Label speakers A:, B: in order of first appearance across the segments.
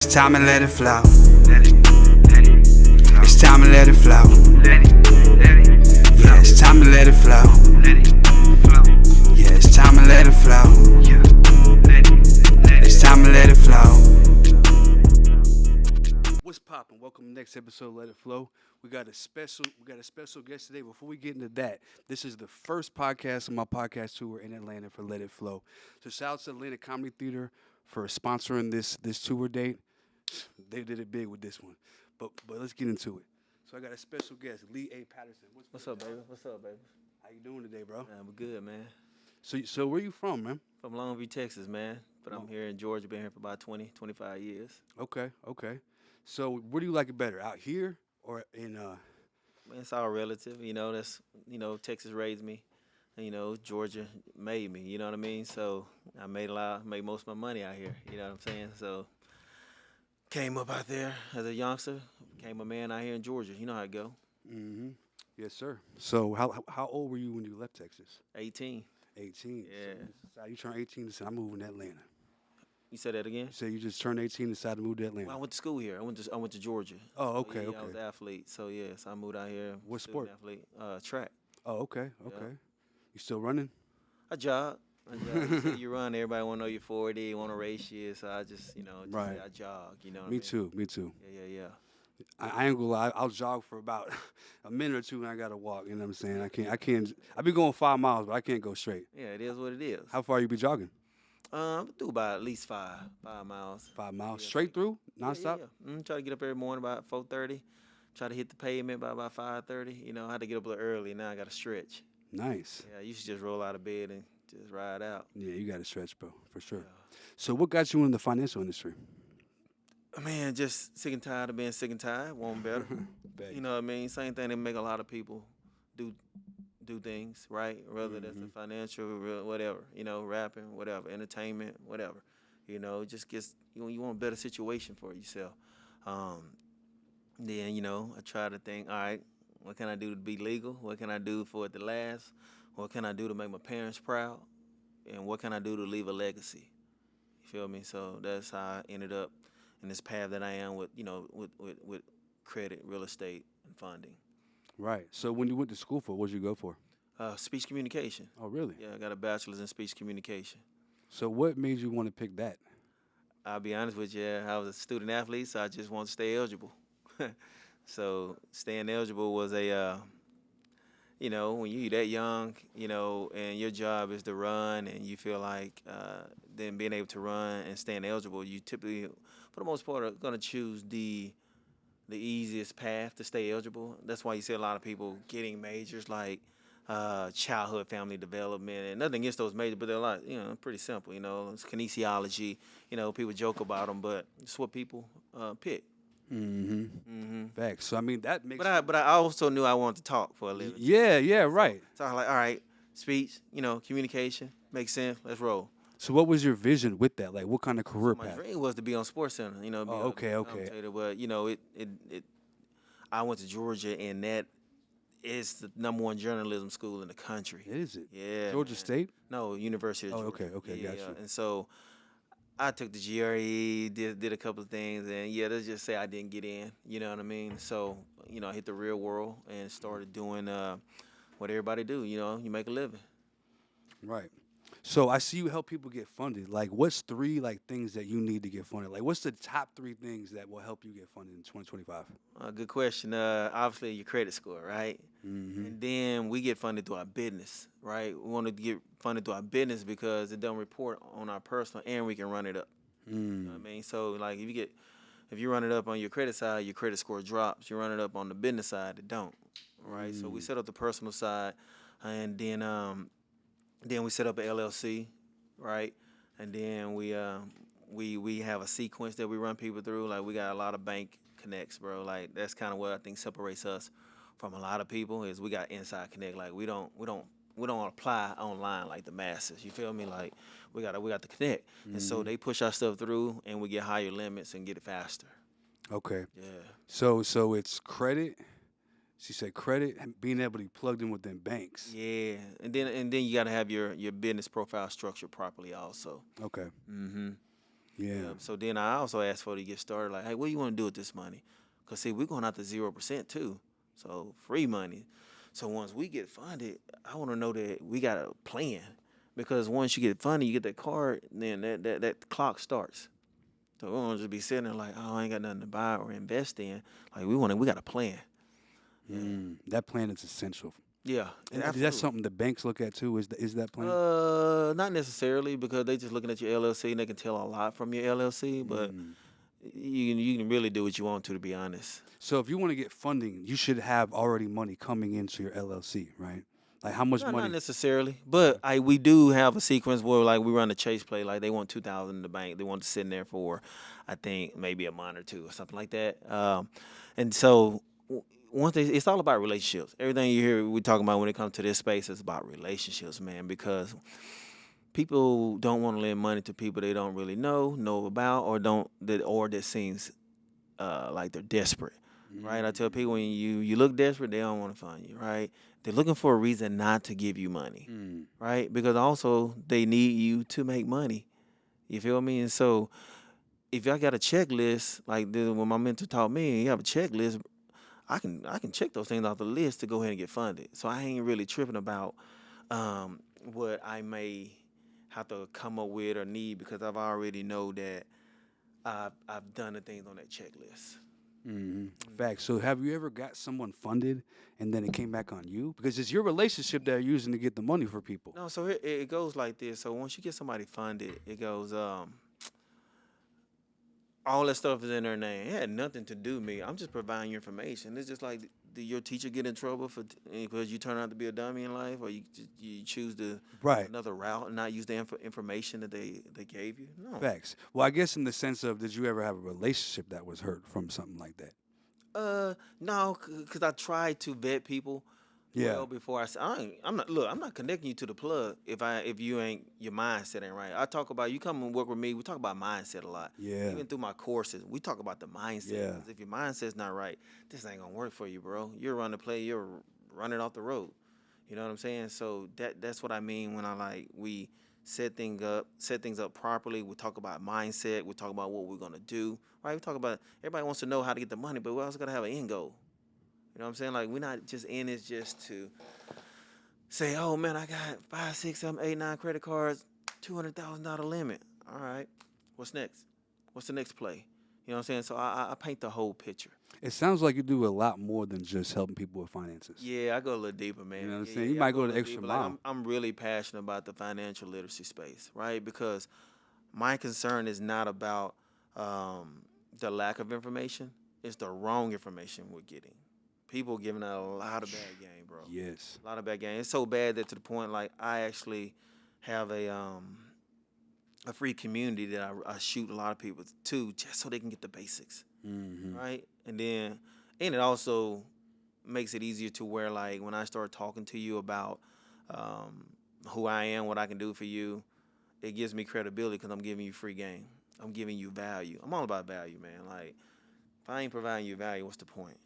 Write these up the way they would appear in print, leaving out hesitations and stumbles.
A: It's time to let it flow. It's time to let it flow. Yeah, it's time to let it flow. Yeah, it's time to let it flow. It's time to let it flow. What's poppin'? Welcome to the next episode of Let It Flow. We got a special guest today. Before we get into that, this is the first podcast of my podcast tour in Atlanta for Let It Flow. So shout out to Atlanta Comedy Theater for sponsoring this tour date. They did it big with this one, but let's get into it. So I got a special guest, Patterson.
B: What's up, baby? What's up, baby?
A: How you doing today, bro?
B: Man, we're good, man.
A: So where you from, man?
B: From Longview, Texas, man. But I'm here in Georgia. Been here for about 20, 25 years.
A: Okay. So where do you like it better, out here or in?
B: Man, it's all relative. Texas raised me. And, Georgia made me. You know what I mean? So I made most of my money out here. You know what I'm saying? So came up out there as a youngster. Became a man out here in Georgia. You know how it go.
A: Mm-hmm. Yes, sir. So how old were you when you left Texas?
B: 18.
A: 18.
B: Yeah.
A: So you turned 18 and said, I'm moving to Atlanta.
B: You said that again?
A: You said you just turned 18 and decided to move to Atlanta.
B: Well, I went to school here. I went to Georgia.
A: Oh, okay,
B: I
A: okay.
B: was an athlete. So, yes, I moved out here.
A: What sport?
B: Athlete. Track.
A: Oh, okay.
B: Yeah.
A: You still running?
B: I jog. You say you run, everybody want to know you're 40, want to race you. So I just,
A: right.
B: say I jog. You know what I
A: Me
B: mean?
A: Me too.
B: Yeah.
A: I ain't gonna lie. I'll jog for about a minute or two, and I gotta walk. You know what I'm saying? I can't. I be going 5 miles, but I can't go straight.
B: Yeah, it is what it is.
A: How far you be jogging?
B: Do about at least 5 miles.
A: 5 miles
B: Yeah,
A: straight through, nonstop.
B: Yeah. Try to get up every morning about 4:30. Try to hit the pavement by about 5:30. I had to get up a little early. Now I got to stretch.
A: Nice.
B: Yeah, I used to just roll out of bed and just ride out.
A: Yeah, you gotta stretch, bro, for sure.
B: Yeah.
A: So, what got you in the financial industry?
B: Man, just sick and tired of being sick and tired. Want better. You know what I mean? Same thing that make a lot of people do things, right? Whether that's the financial, whatever, rapping, whatever, entertainment, whatever. Just gets, you want a better situation for yourself. Then, I try to think, all right, what can I do to be legal? What can I do for it to last? What can I do to make my parents proud? And what can I do to leave a legacy? You feel me? So that's how I ended up in this path that I am with credit, real estate, and funding.
A: Right. So, when you went to school for, what did you go for?
B: Speech communication.
A: Oh, really?
B: Yeah, I got a bachelor's in speech communication.
A: So, what made you want to pick that?
B: I'll be honest with you, I was a student athlete, so I just wanted to stay eligible. So staying eligible was when you're that young, and your job is to run, and you feel like then being able to run and staying eligible, you typically, for the most part, are going to choose the easiest path to stay eligible. That's why you see a lot of people getting majors like childhood family development, and nothing against those majors, but they're a lot, pretty simple. It's kinesiology. People joke about them, but it's what people pick.
A: Facts. So, I mean, that makes.
B: But I also knew I wanted to talk for a living.
A: Yeah, right.
B: So I was like, all right, speech, communication makes sense. Let's roll.
A: So, what was your vision with that? Like, what kind of career
B: My
A: path?
B: dream was to be on SportsCenter.
A: Okay.
B: But I went to Georgia, and that is the #1 journalism school in the country.
A: Is it?
B: Yeah.
A: Georgia State?
B: No, University of Georgia.
A: Okay,
B: yeah,
A: gotcha.
B: And so I took the GRE, did a couple of things, and let's just say I didn't get in. You know what I mean? So, I hit the real world and started doing what everybody do. You make a living.
A: Right. So I see you help people get funded. Like, what's 3 things that you need to get funded? Like, what's the top 3 things that will help you get funded in 2025?
B: Good question. Obviously, your credit score, right?
A: Mm-hmm.
B: And then we get funded through our business, right? We want to get funded through our business because it don't report on our personal, and we can run it up. You know what I mean? So, like, if you run it up on your credit side, your credit score drops. You run it up on the business side, it don't, right? So we set up the personal side, and then we set up an LLC, right? And then we have a sequence that we run people through. Like, we got a lot of bank connects, bro. Like, that's kind of what I think separates us from a lot of people is we got inside connect. Like, we don't apply online like the masses. You feel me? Like, we got the connect, and so they push our stuff through, and we get higher limits and get it faster.
A: Okay.
B: Yeah.
A: So it's credit. She said credit and being able to be plugged in within banks.
B: Yeah, and then you got to have your business profile structured properly also.
A: Okay.
B: Mm-hmm.
A: Yeah.
B: So then I also asked for to get started. Like, hey, what do you want to do with this money? Because, see, we're going out to 0% too. So free money. So once we get funded, I want to know that we got a plan. Because once you get funded, you get that card, then that clock starts. So we don't just be sitting there like, oh, I ain't got nothing to buy or invest in. Like, we got a plan. Yeah.
A: That plan is essential.
B: Yeah,
A: And
B: absolutely.
A: that's something the banks look at too. Is that plan?
B: Not necessarily, because they just looking at your LLC and they can tell a lot from your LLC, but you can really do what you want to be honest.
A: So if you want to get funding, you should have already money coming into your LLC, right? Like how much
B: Not
A: money?
B: necessarily, but we do have a sequence where like we run a chase play, like they want 2,000 in the bank, they want to sit in there for, I think maybe a month or two or something like that. And so it's all about relationships. Everything you hear we talking about when it comes to this space is about relationships, man, because people don't want to lend money to people they don't really know about, or that seems like they're desperate, right? I tell people when you look desperate, they don't want to fund you, right? They're looking for a reason not to give you money, right? Because also they need you to make money. You feel me? And so if I got a checklist, like when my mentor taught me, you have a checklist, I can check those things off the list to go ahead and get funded. So I ain't really tripping about what I may have to come up with or need, because I've already know that I've done the things on that checklist.
A: Facts. So have you ever got someone funded and then it came back on you? Because it's your relationship that you're using to get the money for people.
B: No, so it goes like this. So once you get somebody funded, it goes all that stuff is in their name. It had nothing to do with me. I'm just providing you information. It's just like, did your teacher get in trouble because you turn out to be a dummy in life, or you choose to another route and not use the information that they gave you? No.
A: Facts. Well, I guess in the sense of, did you ever have a relationship that was hurt from something like that?
B: No, because I try to vet people.
A: Yeah.
B: Well, before I'm not connecting you to the plug if your mindset ain't right. I talk about, you come and work with me, we talk about mindset a lot.
A: Yeah.
B: Even through my courses, we talk about the mindset.
A: Yeah.
B: 'Cause if your mindset's not right, this ain't gonna work for you, bro. You're running the play, you're running off the road. You know what I'm saying? So that's what I mean when we set things up properly. We talk about mindset. We talk about what we're gonna do. Right? We talk about, everybody wants to know how to get the money, but we also gotta have an end goal. You know what I'm saying? Like, we're not just in this just to say, oh man, I got 5, 6, 7, 8, 9 credit cards, $200,000 limit. All right, what's next? What's the next play? You know what I'm saying? So I paint the whole picture.
A: It sounds like you do a lot more than just helping people with finances.
B: Yeah, I go a little deeper, man.
A: You know what I'm
B: Yeah,
A: saying?
B: yeah,
A: You might
B: I
A: go the
B: a little
A: extra
B: deeper.
A: mile.
B: Like, I'm really passionate about the financial literacy space, right? Because my concern is not about the lack of information. It's the wrong information we're getting. People giving out a lot of bad game, bro.
A: Yes.
B: A lot of bad game. It's so bad that to the point, like, I actually have a free community that I shoot a lot of people to, just so they can get the basics, right? And it also makes it easier to where, like, when I start talking to you about who I am, what I can do for you, it gives me credibility because I'm giving you free game. I'm giving you value. I'm all about value, man. Like, if I ain't providing you value, what's the point?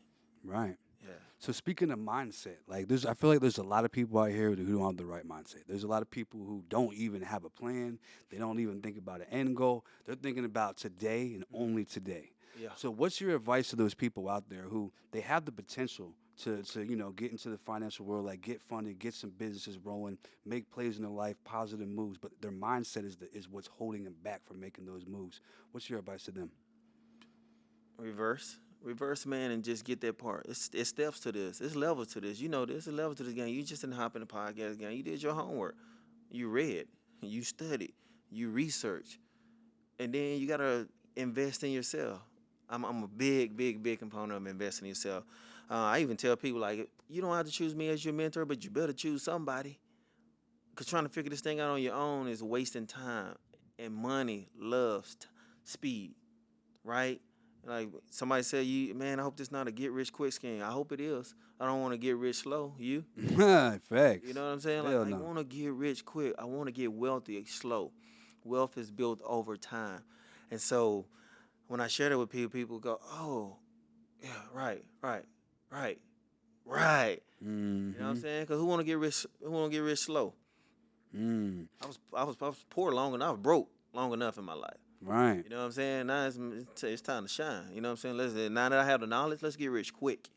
A: Right.
B: Yeah.
A: So speaking of mindset, like I feel like there's a lot of people out here who don't have the right mindset. There's a lot of people who don't even have a plan. They don't even think about an end goal. They're thinking about today and only today.
B: Yeah.
A: So what's your advice to those people out there who they have the potential to get into the financial world, like get funded, get some businesses rolling, make plays in their life, positive moves, but their mindset is what's holding them back from making those moves? What's your advice to them?
B: Reverse, man, and just get that part. It's steps to this. It's levels to this. You know, there's a level to this game. You just didn't hop in the podcast game. You did your homework. You read. You studied. You researched. And then you got to invest in yourself. I'm a big component of investing in yourself. I even tell people, like, you don't have to choose me as your mentor, but you better choose somebody. Because trying to figure this thing out on your own is wasting time. And money loves speed, right? Like, somebody said, man, I hope this not a get-rich-quick scheme. I hope it is. I don't want to get rich slow. You?
A: Facts.
B: You know what I'm saying?
A: Hell
B: Like,
A: no.
B: I want to get rich quick. I want to get wealthy slow. Wealth is built over time. And so when I share that with people, people go, oh, yeah, right. You know what I'm saying? Because who want to get rich? Who want to get rich slow? I was poor long enough. I was broke long enough in my life.
A: Right.
B: You know what I'm saying? Now it's time to shine. You know what I'm saying? Now that I have the knowledge, let's get rich quick.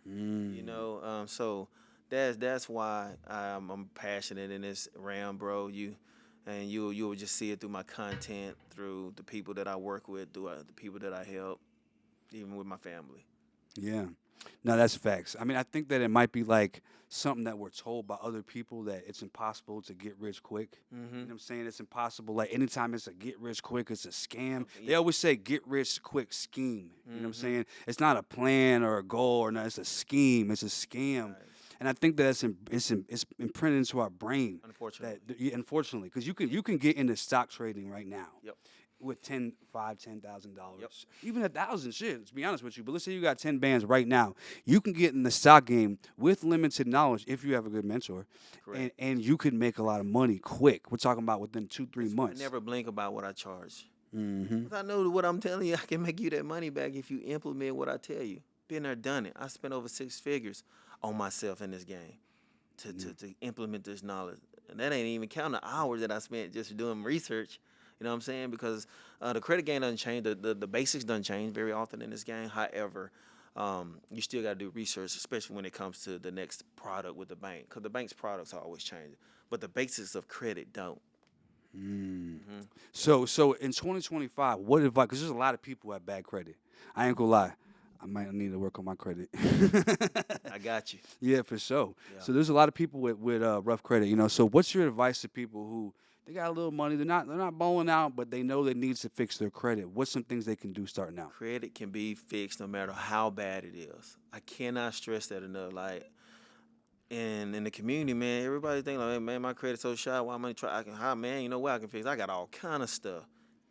B: You know, so that's why I'm passionate in this realm, bro. You'll just see it through my content, through the people that I work with, through the people that I help, even with my family.
A: Yeah. No, that's facts. I mean, I think that it might be like something that we're told by other people that it's impossible to get rich quick. You know what I'm saying? It's impossible. Like anytime it's a get rich quick, it's a scam. They always say get rich quick scheme. You know what I'm saying? It's not a plan or a goal or no, it's a scheme. It's a scam.
B: Right.
A: And I think that it's imprinted into our brain.
B: Unfortunately.
A: Unfortunately, because you can get into stock trading right now.
B: Yep.
A: With $10,000,
B: Yep.
A: even 1,000 shit. To be honest with you, but let's say you got 10 bands right now, you can get in the stock game with limited knowledge if you have a good mentor, and you can make a lot of money quick. We're talking about within 2-3 months.
B: I never blink about what I charge. Because I know what I'm telling you, I can make you that money back if you implement what I tell you. Been there, done it. I spent over 6 figures on myself in this game to implement this knowledge, and that ain't even counting the hours that I spent just doing research. You know what I'm saying? Because the credit game doesn't change. The basics doesn't change very often in this game. However, you still got to do research, especially when it comes to the next product with the bank. Because the bank's products are always changing. But the basics of credit don't.
A: So in 2025, what advice? Because there's a lot of people who have bad credit. I ain't gonna lie. I might need to work on my credit.
B: I got you.
A: Yeah, for sure.
B: Yeah.
A: So there's a lot of people with rough credit. You know. So what's your advice to people who they got a little money? They're not balling out, but they know they need to fix their credit. What's some things they can do starting out?
B: Credit can be fixed no matter how bad it is. I cannot stress that enough. Like, and in the community, man, everybody think like, man, my credit's so shot. Why am I try? Man, you know what I can fix? I got all kind of stuff.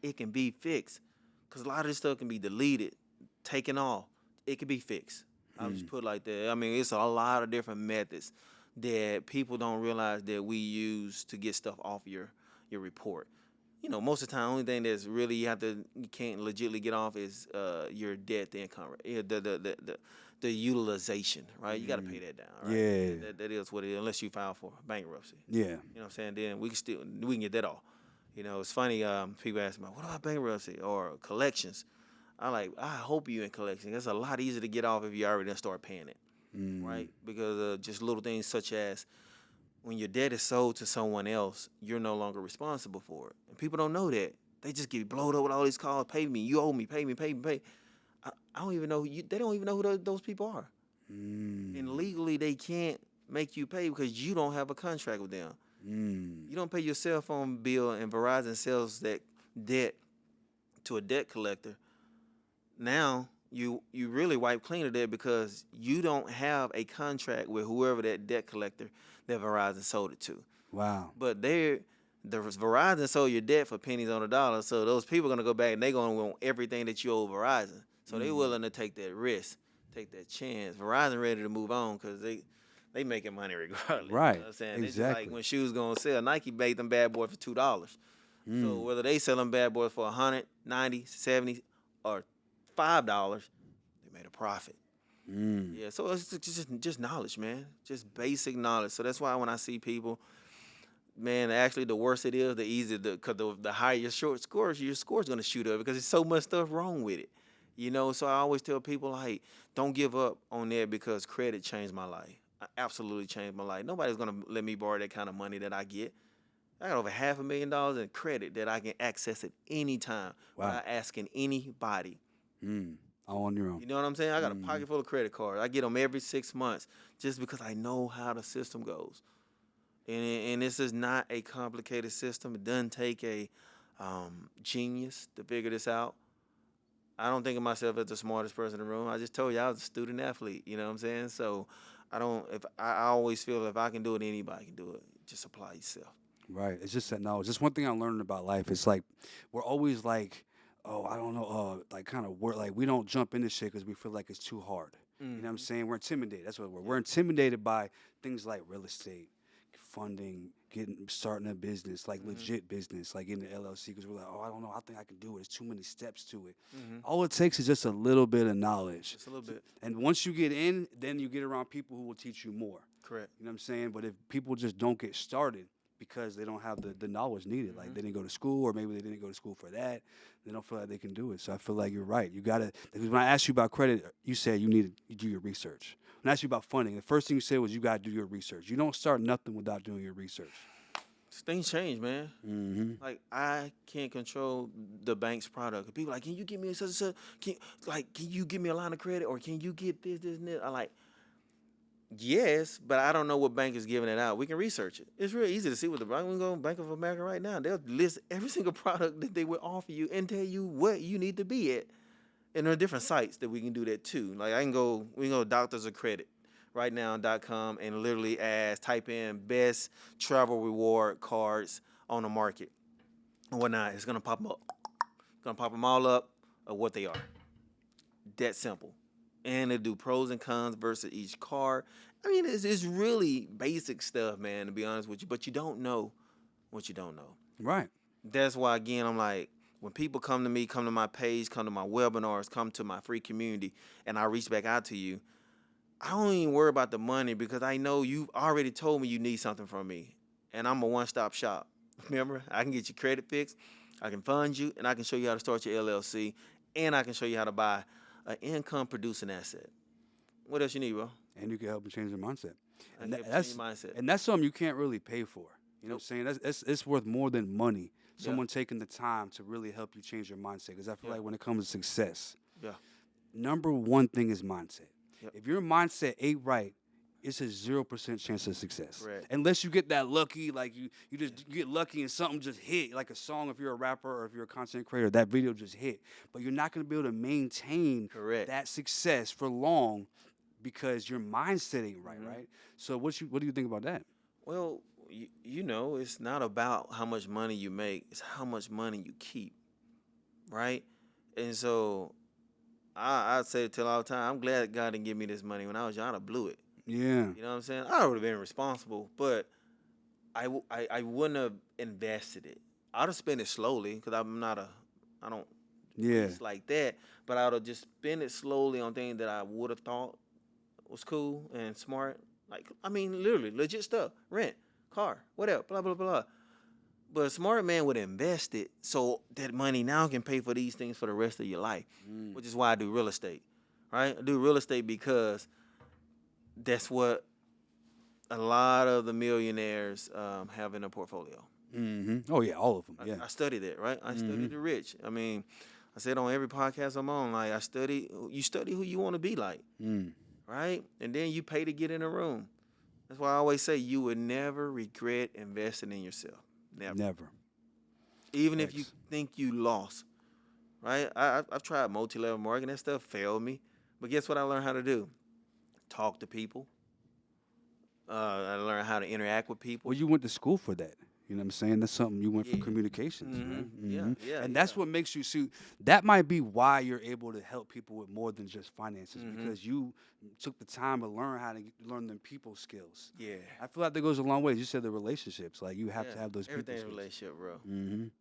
B: It can be fixed, cause a lot of this stuff can be deleted, taken off. It can be fixed. I'll just put it like that. I mean, it's a lot of different methods that people don't realize that we use to get stuff off your report. You know, most of the time, only thing that's really you can't legitimately get off is your debt to income, the utilization, right? You got to pay that down, right?
A: Yeah.
B: That is what it is, unless you file for bankruptcy.
A: Yeah.
B: You know what I'm saying? Then we can get that off. You know, it's funny. People ask me, what about bankruptcy or collections? I hope you in collection. It's a lot easier to get off if you already done start paying it, right? Because just little things such as when your debt is sold to someone else, you're no longer responsible for it. And people don't know that. They just get blowed up with all these calls. Pay me. You owe me. Pay me. Pay me. Pay. I don't even know. They don't even know who those people are. And legally, they can't make you pay because you don't have a contract with them. You don't pay your cell phone bill, and Verizon sells that debt to a debt collector. Now you really wipe clean of that because you don't have a contract with whoever that debt collector that Verizon sold it to.
A: Wow.
B: But the Verizon sold your debt for pennies on the dollar, so those people are gonna go back and they're gonna want everything that you owe Verizon. So they willing to take that risk, take that chance. Verizon ready to move on because they making money regardless.
A: Right.
B: You know what I'm saying?
A: Exactly.
B: It's just like when shoes gonna sell, Nike made them bad boys for $2. So whether they sell them bad boys for 100, 90, 70, or $5, they made a profit. Yeah, so it's just knowledge, man. Just basic knowledge. So that's why when I see people, man, actually the worse it is, the easier because the higher your score's gonna shoot up because there's so much stuff wrong with it. You know, so I always tell people like, don't give up on that because credit changed my life. I absolutely changed my life. Nobody's gonna let me borrow that kind of money that I get. I got over $500,000 in credit that I can access at any time without asking anybody.
A: All on your own.
B: You know what I'm saying? I got a pocket full of credit cards. I get them every 6 months just because I know how the system goes. And this is not a complicated system. It doesn't take a genius to figure this out. I don't think of myself as the smartest person in the room. I just told you I was a student athlete. You know what I'm saying? So I always feel if I can do it, anybody can do it. Just apply yourself.
A: Right. It's just that knowledge. Just one thing I learned about life. It's like we're always like, oh, I don't know, like kind of like we don't jump into shit because we feel like it's too hard. You know what I'm saying? We're intimidated. That's what we're intimidated by things like real estate, funding, starting a business, like legit business, like in the LLC, because we're like, oh, I don't know, I think I can do it. There's too many steps to it. All it takes is just a little bit of knowledge.
B: Just a little bit.
A: And once you get in, then you get around people who will teach you more.
B: Correct.
A: You know what I'm saying? But if people just don't get started, because they don't have the knowledge needed. Like they didn't go to school, or maybe they didn't go to school for that. They don't feel like they can do it. So I feel like you're right. You gotta, because when I asked you about credit, you said you need to do your research. When I asked you about funding, the first thing you said was you gotta do your research. You don't start nothing without doing your research.
B: Things change, man.
A: Mm-hmm.
B: Like, I can't control the bank's product. People like, can you give me such and such? Can you give me a line of credit, or can you get this, and this? I'm like, yes, but I don't know what bank is giving it out. We can research it. It's real easy to see what the bank. We can go to Bank of America right now. They'll list every single product that they will offer you and tell you what you need to be at. And there are different sites that we can do that too. Like, we can go Doctors of Credit right now.com and literally type in best travel reward cards on the market and whatnot. It's gonna pop them up. It's gonna pop them all up of what they are. That simple. And they do pros and cons versus each card. I mean, it's really basic stuff, man, to be honest with you. But you don't know what you don't know.
A: Right.
B: That's why, again, I'm like, when people come to me, come to my page, come to my webinars, come to my free community, and I reach back out to you, I don't even worry about the money, because I know you've already told me you need something from me. And I'm a one-stop shop. Remember, I can get your credit fixed, I can fund you, and I can show you how to start your LLC, and I can show you how to buy an income-producing asset. What else you need, bro?
A: And you can help them change their mindset. And
B: Change your mindset.
A: And that's something you can't really pay for. You know what I'm saying? It's worth more than money. Someone taking the time to really help you change your mindset. Because I feel like when it comes to success, number one thing is mindset.
B: Yep.
A: If your mindset ain't right, it's a 0% chance of success.
B: Correct.
A: Unless you get that lucky, like you get lucky and something just hit, like a song if you're a rapper or if you're a content creator, that video just hit. But you're not going to be able to maintain that success for long because your mindset ain't right, right? So what do you think about that?
B: Well, you know, it's not about how much money you make. It's how much money you keep, right? And so I say it all the time, I'm glad God didn't give me this money when I was young. I'd have blew it.
A: Yeah.
B: You know what I'm saying? I would have been responsible, but I wouldn't have invested it. I'd have spent it slowly, because I don't it's like that, but I would have just spent it slowly on things that I would have thought was cool and smart. Like, I mean, literally, legit stuff. Rent, car, whatever, blah, blah, blah. But a smart man would invest it so that money now can pay for these things for the rest of your life, which is why I do real estate, right? I do real estate because that's what a lot of the millionaires have in their portfolio.
A: Mm-hmm. Oh, yeah, all of them, yeah.
B: I studied it, right? I studied the rich. I mean, I said on every podcast I'm on, like, you study who you want to be like, right? And then you pay to get in a room. That's why I always say you would never regret investing in yourself. Never. Even if you think you lost, right? I've tried multi-level marketing. That stuff failed me. But guess what I learned how to do? Talk to people. I learned how to interact with people.
A: Well, you went to school for that. You know what I'm saying? That's something you went for communications. Right?
B: Yeah.
A: And that's what makes you see. That might be why you're able to help people with more than just finances, because you took the time to learn how to learn them people skills.
B: Yeah.
A: I feel like that goes a long way. You said the relationships. Like, you have to have those people skills.
B: Everything's a relationship, bro.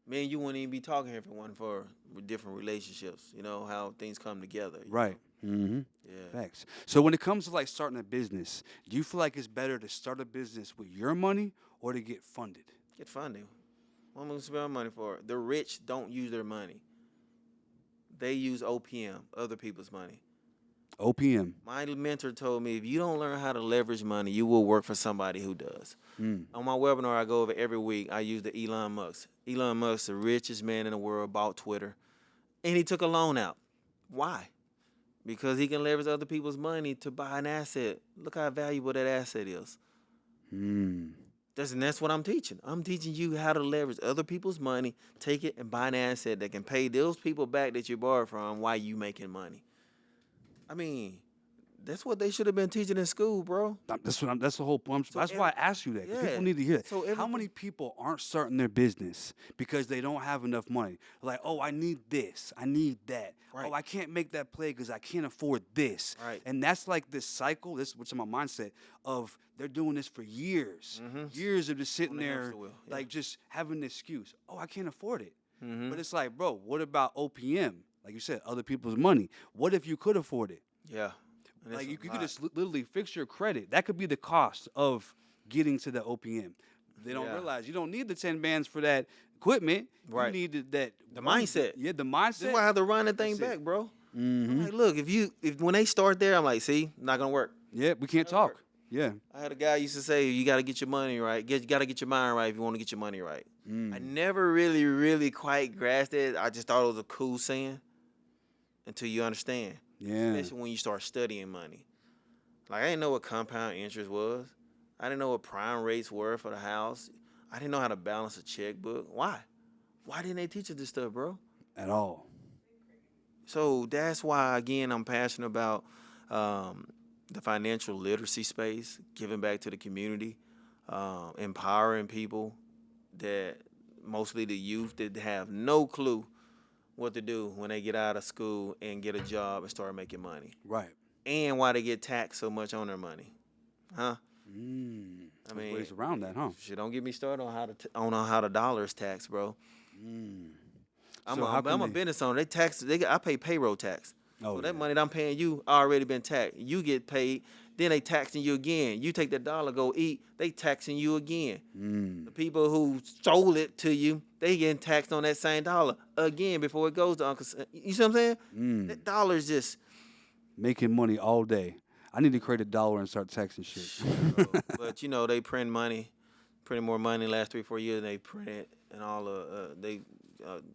B: Me and you wouldn't even be talking here if it wasn't for different relationships. You know, how things come together.
A: Right.
B: Yeah.
A: Facts. So when it comes to, like, starting a business, do you feel like it's better to start a business with your money or to get funded?
B: Get funding. What am I going to spend my money for? The rich don't use their money. They use OPM, other people's money.
A: OPM.
B: My mentor told me, if you don't learn how to leverage money, you will work for somebody who does. On my webinar I go over every week, I use the Elon Musk. Elon Musk, the richest man in the world, bought Twitter. And he took a loan out. Why? Because he can leverage other people's money to buy an asset. Look how valuable that asset is. That's what I'm teaching. I'm teaching you how to leverage other people's money, take it and buy an asset that can pay those people back that you borrowed from while you making money. I mean, that's what they should have been teaching in school, bro.
A: That's the whole point. That's why I asked you that. People need to hear that.
B: So
A: how many people aren't starting their business because they don't have enough money? Like, oh, I need this. I need that.
B: Right.
A: Oh, I can't make that play because I can't afford this.
B: Right.
A: And that's like this cycle, this which is my mindset, of they're doing this for years. Years of just sitting there, like, just having an excuse. Oh, I can't afford it. But it's like, bro, what about OPM? Like you said, other people's money. What if you could afford it?
B: Yeah.
A: Like, you could just literally fix your credit. That could be the cost of getting to the OPM. They don't
B: Yeah.
A: realize you don't need the 10 bands for that equipment.
B: Right.
A: You need that
B: The
A: one-
B: mindset.
A: Yeah, the
B: That's
A: mindset.
B: why I have to run that thing
A: That's it.
B: back, bro. I'm
A: Mm-hmm.
B: like, look, if when they start there, I'm like, see, not gonna work.
A: Yeah, we can't
B: That'll work.
A: talk. Yeah.
B: I had a guy used to say, you got to get your money right. You got to get your mind right if you want to get your money right. I never really quite grasped it. I just thought it was a cool saying until you understand.
A: Yeah.
B: Especially when you start studying money. Like, I didn't know what compound interest was. I didn't know what prime rates were for the house. I didn't know how to balance a checkbook. Why? Why didn't they teach us this stuff, bro?
A: At all.
B: So that's why, again, I'm passionate about the financial literacy space, giving back to the community, empowering people, that mostly the youth that have no clue what to do when they get out of school and get a job and start making money.
A: Right.
B: And why they get taxed so much on their money. Huh? I mean,
A: ways around that, huh?
B: Shit, don't get me started on how the dollar is taxed, bro. I'm a business owner. I pay payroll tax.
A: Oh,
B: So that
A: yeah.
B: money that I'm paying you already been taxed. You get paid, then they taxing you again. You take that dollar, go eat, they taxing you again. The people who stole it to you, they getting taxed on that same dollar again before it goes to Uncle Sam. You see what I'm saying? That dollar is just
A: Making money all day. I need to create $1 and start taxing shit.
B: but you know, they print more money in the last 3-4 years than they printed and all they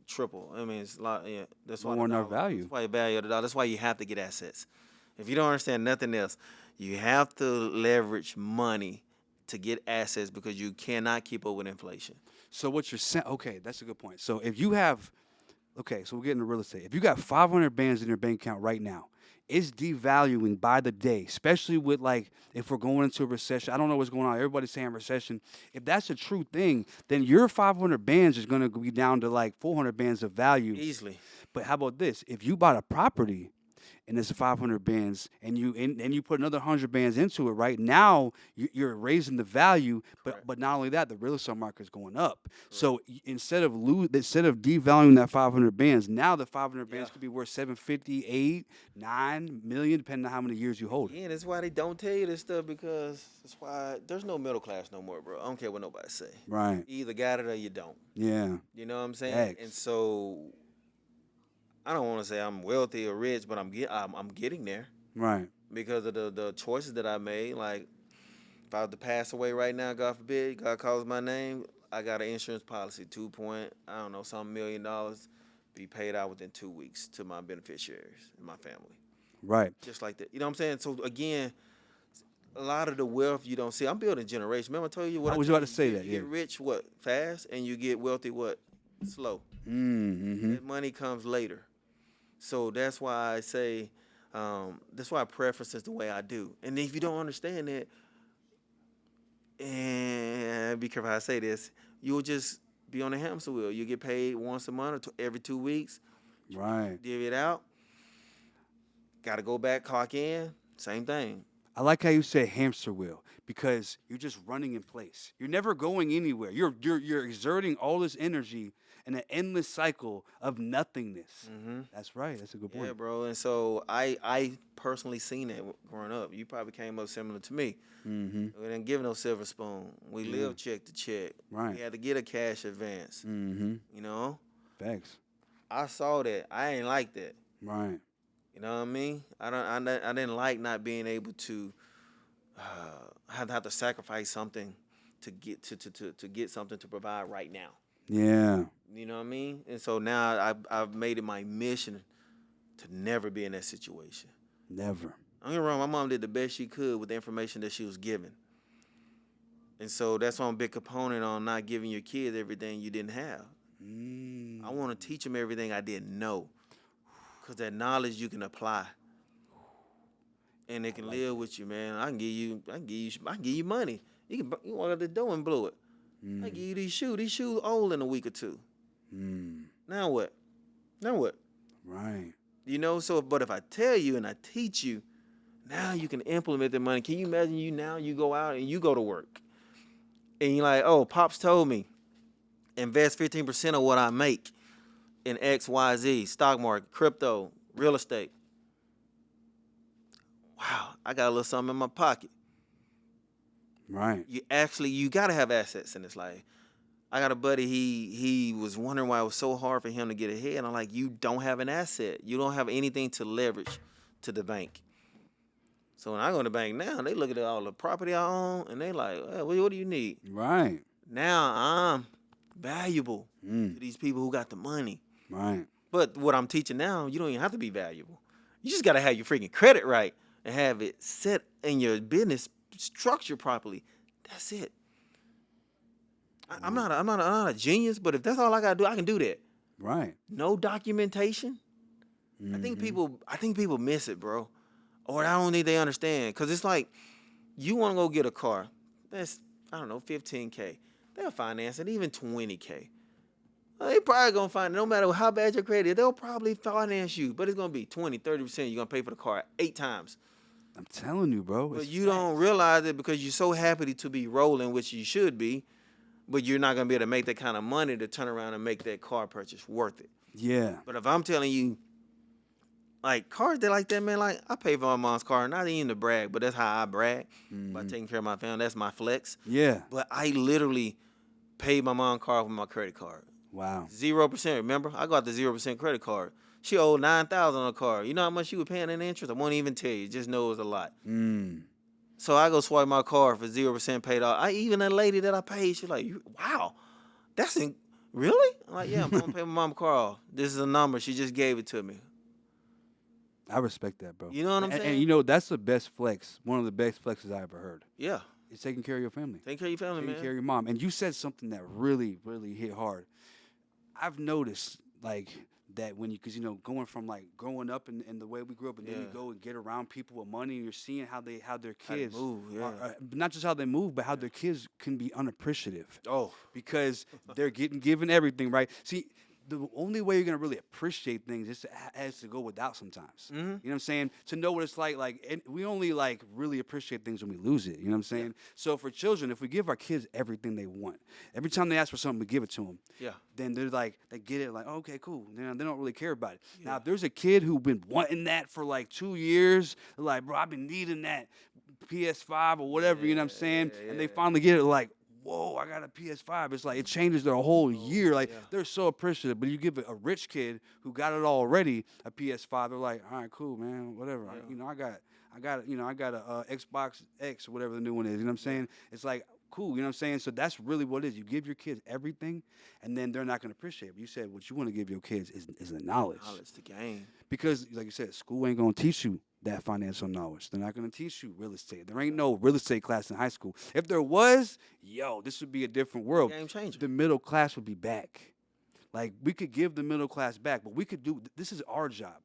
B: triple. I mean, it's a lot. Yeah, that's why
A: More than our
B: dollar-
A: value.
B: That's why the value of the dollar. That's why you have to get assets. If you don't understand nothing else, you have to leverage money to get assets because you cannot keep up with inflation.
A: So what you're saying? Okay, that's a good point. So if you have, so we're getting to real estate. If you got 500 bands in your bank account right now, it's devaluing by the day, especially with like if we're going into a recession. I don't know what's going on. Everybody's saying recession. If that's a true thing, then your 500 bands is going to be down to like 400 bands of value.
B: Easily.
A: But how about this? If you bought a property and it's 500 bands and you put another 100 bands into it, right? Now you're raising the value, but not only that, the real estate market is going up. So instead of devaluing that 500 bands, now the 500 bands could be worth 750, 8, 9 million, depending on how many years you hold it.
B: Yeah, that's why they don't tell you this stuff, because that's why there's no middle class no more, bro. I don't care what nobody say.
A: Right.
B: You either got it or you don't.
A: Yeah.
B: You know what I'm saying?
A: Facts.
B: And so I don't want to say I'm wealthy or rich, but I'm getting there
A: Right.
B: because of the choices that I made. Like, if I was to pass away right now, God forbid, God calls my name, I got an insurance policy, $2 million, be paid out within 2 weeks to my beneficiaries and my family.
A: Right.
B: Just like that. You know what I'm saying? So again, a lot of the wealth you don't see. I'm building generations. Remember I told you what
A: I was
B: told
A: about to
B: you?
A: say
B: You
A: that,
B: get rich fast, and you get wealthy slow.
A: Mm-hmm.
B: That money comes later. So that's why I say, that's why I preference it the way I do. And if you don't understand that, and be careful how I say this, you'll just be on a hamster wheel. You get paid once a month or every 2 weeks.
A: Right.
B: Divvy it out. Got to go back, clock in. Same thing.
A: I like how you say hamster wheel, because you're just running in place. You're never going anywhere. You're exerting all this energy in an endless cycle of nothingness. That's right. That's a good point.
B: Yeah, bro. And so I personally seen that growing up. You probably came up similar to me. We didn't give no silver spoon. We lived check to check.
A: Right.
B: We had to get a cash advance. You know?
A: Facts.
B: I saw that. I ain't like that.
A: Right.
B: You know what I mean? I didn't like not being able to have to sacrifice something to get something to provide right now.
A: Yeah.
B: You know what I mean? And so now I've made it my mission to never be in that situation.
A: Never.
B: Don't get me wrong, my mom did the best she could with the information that she was given. And so that's why I'm a big component on not giving your kids everything you didn't have. I want to teach them everything I didn't know, because that knowledge you can apply, and they can live with you, man. I can give you money. You walk out the door and blow it. I give you these shoes. These shoes old in a week or two. Now what?
A: Right.
B: You know. So, but if I tell you and I teach you, now you can implement the money. Can you imagine you go out and you go to work, and you're like, oh, Pops told me, invest 15% of what I make in X, Y, Z, stock market, crypto, real estate. Wow, I got a little something in my pocket.
A: Right.
B: You got to have assets in this life. I got a buddy, he was wondering why it was so hard for him to get ahead. And I'm like, you don't have an asset. You don't have anything to leverage to the bank. So when I go to the bank now, they look at all the property I own, and they like, what do you need?
A: Right.
B: Now I'm valuable to these people who got the money.
A: Right.
B: But what I'm teaching now, you don't even have to be valuable. You just got to have your freaking credit right and have it set in your business structured properly. That's it. I'm not a genius, but if that's all I gotta do, I can do that.
A: Right.
B: No documentation. I think people miss it, bro. Or I don't think they understand. Cause it's like you want to go get a car. That's, I don't know, $15K. They'll finance it, even $20K. Well, they probably gonna find it. No matter how bad your credit is, they'll probably finance you. But it's gonna be 20-30%. You're gonna pay for the car 8 times.
A: I'm telling you, bro.
B: But you don't realize it because you're so happy to be rolling, which you should be. But you're not going to be able to make that kind of money to turn around and make that car purchase worth it.
A: Yeah.
B: But if I'm telling you, like, cars, they like that, man. Like, I pay for my mom's car, not even to brag, but that's how I brag by taking care of my family. That's my flex.
A: Yeah.
B: But I literally paid my mom's car with my credit card.
A: Wow.
B: 0%. Remember? I got the 0% credit card. She owed $9,000 on the car. You know how much she was paying in interest? I won't even tell you. Just know it was a lot. So I go swipe my card for 0% paid off. Even a lady that I paid, she's like, wow, really? I'm like, yeah, I'm going to pay my mom's car off. This is a number. She just gave it to me.
A: I respect that, bro.
B: You know what I'm saying?
A: And you know, that's the best flex. One of the best flexes I ever heard.
B: Yeah.
A: It's taking care of your family.
B: Take care of your family, man.
A: Taking care of your mom. And you said something that really, really hit hard. I've noticed, like, that when because going from like growing up in the way we grew up, and then you go and get around people with money, and you're seeing how their kids
B: move,
A: not just how they move, but how their kids can be unappreciative.
B: Oh,
A: because they're getting given everything, right? See, the only way you're gonna really appreciate things is has to go without sometimes. You know what I'm saying? To know what it's like, and we only like really appreciate things when we lose it. You know what I'm saying? Yeah. So for children, if we give our kids everything they want, every time they ask for something, we give it to them. Yeah. Then they're like, they get it, like, oh, okay, cool. They don't really care about it. Yeah. Now, if there's a kid who's been wanting that for like 2 years, they're like, bro, I've been needing that PS5 or whatever. You know what I'm saying? And they finally get it, like, whoa, I got a PS5. It's like it changes their whole year. Like they're so appreciative. But you give a rich kid who got it already a PS5, they're like, all right, cool, man, whatever. Yeah. I got a Xbox X or whatever the new one is. You know what I'm saying? It's like cool. You know what I'm saying? So that's really what it is. You give your kids everything, and then they're not going to appreciate it. But you said what you want to give your kids is the knowledge.
B: Knowledge, the game.
A: Because, like you said, school ain't going to teach you that financial knowledge. They're not going to teach you real estate. There ain't no real estate class in high school. If there was, this would be a different world.
B: Game changer.
A: The middle class would be back. Like, we could give the middle class back, but we could this is our job.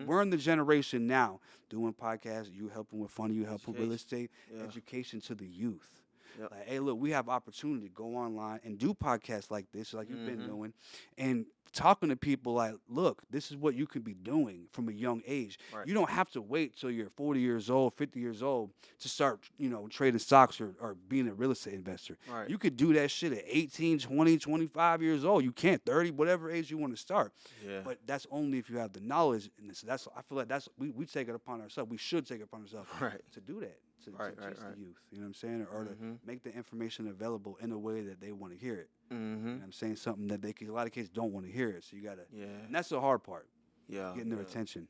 A: We're in the generation now doing podcasts, you helping with funding, you helping with real estate, education to the youth. Yep. Like, hey, look, we have opportunity to go online and do podcasts like this, like you've been doing, and talking to people like, look, this is what you could be doing from a young age. Right. You don't have to wait till you're 40 years old, 50 years old to start, trading stocks or being a real estate investor. Right. You could do that shit at 18, 20, 25 years old. You can't, 30, whatever age you want to start. Yeah. But that's only if you have the knowledge. And I feel like we take it upon ourselves. We should take it upon ourselves to do that. To teach the youth, you know what I'm saying? Or to make the information available in a way that they want to hear it. You know what I'm saying? Something that a lot of kids don't want to hear it. So you got to, and that's the hard part. Yeah. Getting their attention.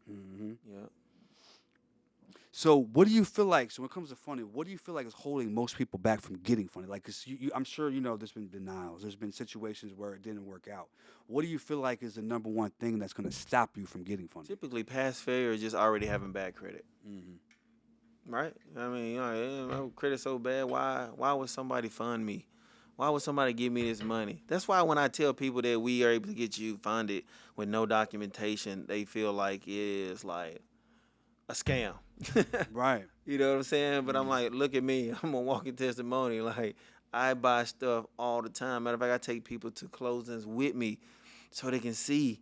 A: Yeah. So what do you feel like, so when it comes to funding, what do you feel like is holding most people back from getting funding? Like, cause I'm sure there's been denials. There's been situations where it didn't work out. What do you feel like is the number one thing that's going to stop you from getting funding? Typically,
B: past failure is just already having bad credit. Right? I mean, my credit's so bad. Why would somebody fund me? Why would somebody give me this money? That's why when I tell people that we are able to get you funded with no documentation, they feel like it is like a scam.
A: Right.
B: You know what I'm saying? But I'm like, look at me. I'm a walking testimony. Like, I buy stuff all the time. Matter of fact, I take people to closings with me so they can see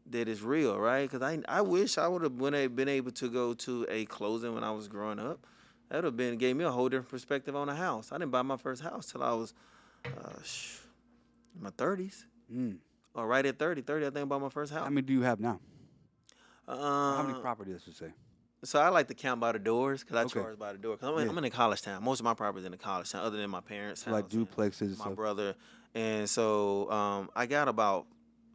B: that it's real, right? Because I wish I would have been able to go to a closing when I was growing up. That would have gave me a whole different perspective on a house. I didn't buy my first house till I was in my 30s. Or right at 30. 30, I think I bought my first house.
A: How many do you have now? How many properties, I should say?
B: So I like to count by the doors because I
A: Okay.
B: charge by the door. Cause
A: Yeah.
B: I'm in a college town. Most of my property's in a college town, other than my parents'
A: So like
B: house and
A: duplexes and
B: my
A: stuff.
B: brother. And so I got about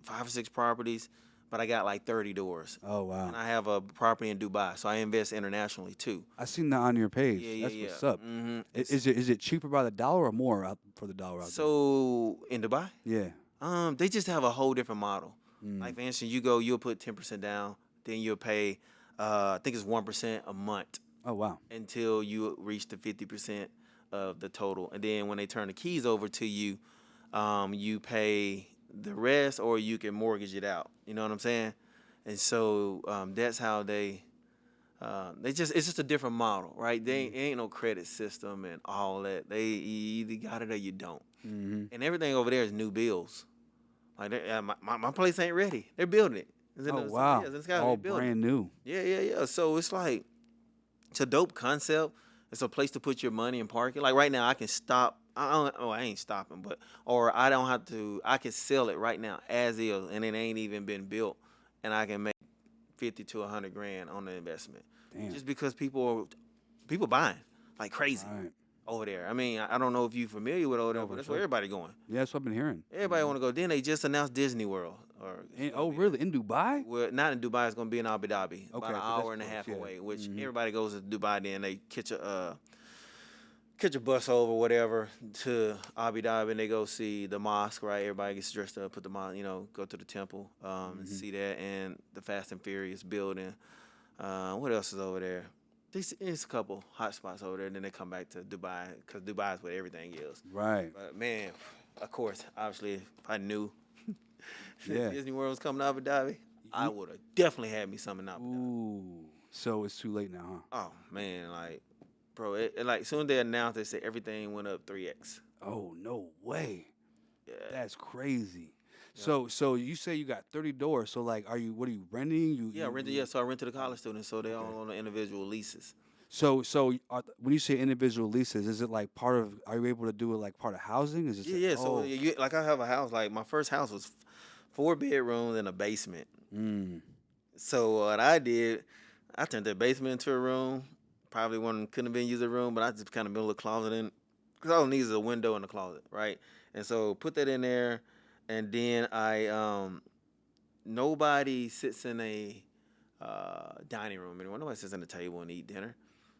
B: 5 or 6 properties, but I got like 30 doors.
A: Oh wow.
B: And I have a property in Dubai, so I invest internationally too.
A: I seen that on your page.
B: Yeah,
A: That's
B: yeah,
A: what's
B: yeah.
A: up.
B: Mm-hmm.
A: Is it cheaper by the dollar or more out for the dollar out
B: So in Dubai,
A: there? Yeah.
B: they just have a whole different model.
A: Mm.
B: Like for instance, you'll put 10% down, then you'll pay, I think it's 1% a month
A: Oh wow.
B: until you reach the 50% of the total, and then when they turn the keys over to you, you pay the rest, or you can mortgage it out. You know what I'm saying? And so that's how it's just a different model, right? They ain't no credit system and all that. You either got it or you don't.
A: Mm-hmm.
B: And everything over there is new builds. Like my place ain't ready. They're building it.
A: Oh wow.
B: It's got
A: All
B: building.
A: brand new.
B: Yeah. So it's like it's a dope concept. It's a place to put your money and park it. Like right now, I can stop. I ain't stopping, or I don't have to. I can sell it right now as is, and it ain't even been built, and I can make 50 to 100 grand on the investment.
A: Damn.
B: Just because people buying like crazy
A: Right.
B: over there. I mean, I don't know if you're familiar with over there,
A: No,
B: but
A: for
B: that's
A: sure.
B: where everybody going.
A: Yeah, that's what I've been hearing.
B: Everybody want to go. Then they just announced Disney World.
A: Oh really? In Dubai?
B: Well, not in Dubai. It's going to be in Abu Dhabi,
A: Okay,
B: about an
A: but that's
B: hour and a
A: close,
B: half
A: yeah.
B: away. Which
A: Mhm.
B: everybody goes to Dubai. Then they catch a bus over whatever to Abu Dhabi, and they go see the mosque. Right, everybody gets dressed up, put the go to the temple, and see that, and the Fast and Furious building. What else is over there? There's a couple hot spots over there, and then they come back to Dubai because Dubai is where everything is.
A: Right.
B: But man, of course, obviously, if I knew
A: Yeah.
B: Disney World was coming to Abu Dhabi, I would have definitely had me something in Abu Dhabi.
A: Ooh. So it's too late now, huh?
B: Oh man, like, bro, like soon as they announced, they said everything went up 3x.
A: Oh no way.
B: Yeah.
A: That's crazy. So you say you got 30 doors. So like, what are you renting?
B: So I rent to the college students, so they're all on the individual leases.
A: So when you say individual leases, is it like part of? Are you able to do it like part of housing? Is it?
B: Yeah.
A: Oh.
B: So like I have a house. Like my first house was 4 bedrooms and a basement.
A: Mm.
B: So what I did, I turned the basement into a room. Probably couldn't have been used as a room, but I just kind of built a little closet in. Because all it needs is a window and a closet, right? And so put that in there, and then nobody sits in a dining room anymore. Nobody sits at the table and eat dinner,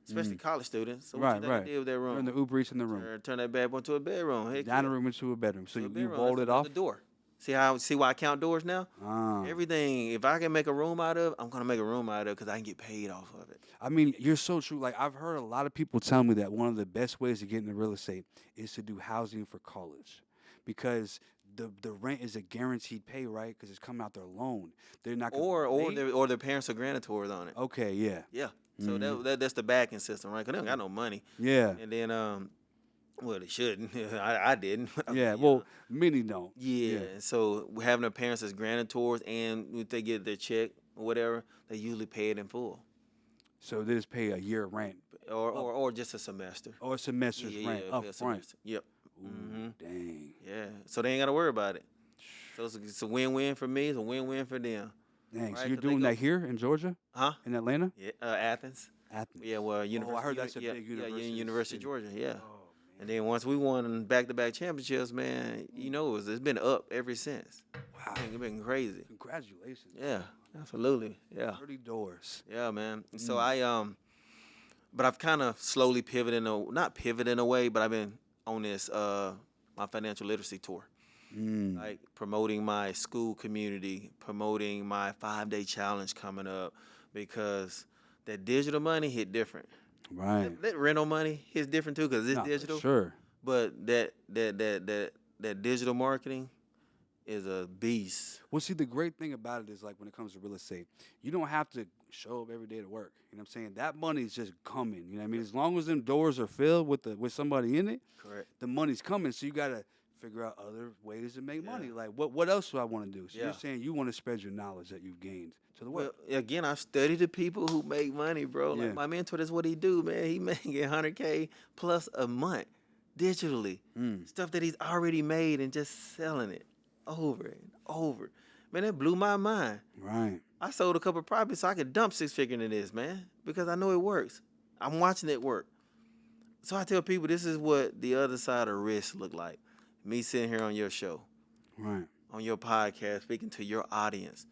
B: especially college students. So what you think they did with their room?
A: Turn the Uber Eats in the room.
B: Turn that bad boy into a bedroom. Heck
A: Dining room into a bedroom. So you
B: bedroom.
A: walled
B: That's
A: it off.
B: The door. See why I count doors now?
A: Ah.
B: Everything. If I can make a room out of, I'm gonna make a room out of because I can get paid off of it.
A: I mean, you're so true. Like I've heard a lot of people tell me that one of the best ways to get into real estate is to do housing for college, because the rent is a guaranteed pay, right? Because it's coming out their loan. They're not gonna
B: or their parents are guarantor's on it.
A: Okay, yeah.
B: Yeah. So that's the backing system, right? Because they don't got no money.
A: Yeah.
B: And then well, they shouldn't. I didn't.
A: Yeah. Well, many don't.
B: Yeah. So having their parents as guarantors, and if they get their check or whatever, they usually pay it in full.
A: So they just pay a year rent
B: Or just a semester.
A: or a semester's rent
B: pay
A: up
B: a
A: front.
B: semester. Yep.
A: Ooh, dang.
B: Yeah. So they ain't got to worry about it. So it's a win-win for me. It's a win-win for them.
A: Dang. So
B: Right,
A: you're
B: 'cause they
A: doing
B: go-
A: that here in Georgia?
B: Huh?
A: In Atlanta?
B: Yeah. Athens.
A: Athens.
B: Yeah. Well, University.
A: I heard that's a
B: yeah,
A: big
B: yeah,
A: university
B: University of
A: city.
B: Georgia. Yeah.
A: Oh,
B: And then once we won back-to-back championships, man, it's been up ever since.
A: wow.
B: It's been crazy.
A: Congratulations.
B: Yeah, absolutely. Yeah,
A: 30 doors.
B: yeah, man. And so but I've kind of slowly not pivoting away, but I've been on this my financial literacy tour, like promoting my school community, promoting my 5-day challenge coming up, because that digital money hit different.
A: Right.
B: That rental money hits different too, because it's
A: Nah, for
B: digital.
A: sure.
B: But that digital marketing is a beast.
A: Well, see, the great thing about it is, like, when it comes to real estate, you don't have to show up every day to work. You know what I'm saying? That money's just coming. You know what I mean? As long as them doors are filled with somebody in it,
B: Correct.
A: the money's coming. So you got to figure out other ways to make money. Like, what else do I want to do? So
B: Yeah.
A: you're saying you want to spread your knowledge that you've gained to the world.
B: Well, again, I've studied the people who make money, bro.
A: Yeah.
B: Like my mentor, that's what he do, man. He making $100K plus a month digitally. Stuff that he's already made and just selling it over and over. Man, that blew my mind.
A: Right.
B: I sold a couple of properties so I could dump 6 figures into this, man, because I know it works. I'm watching it work. So I tell people this is what the other side of risk look like. Me sitting here on your show,
A: Right.
B: on your podcast, speaking to your audience.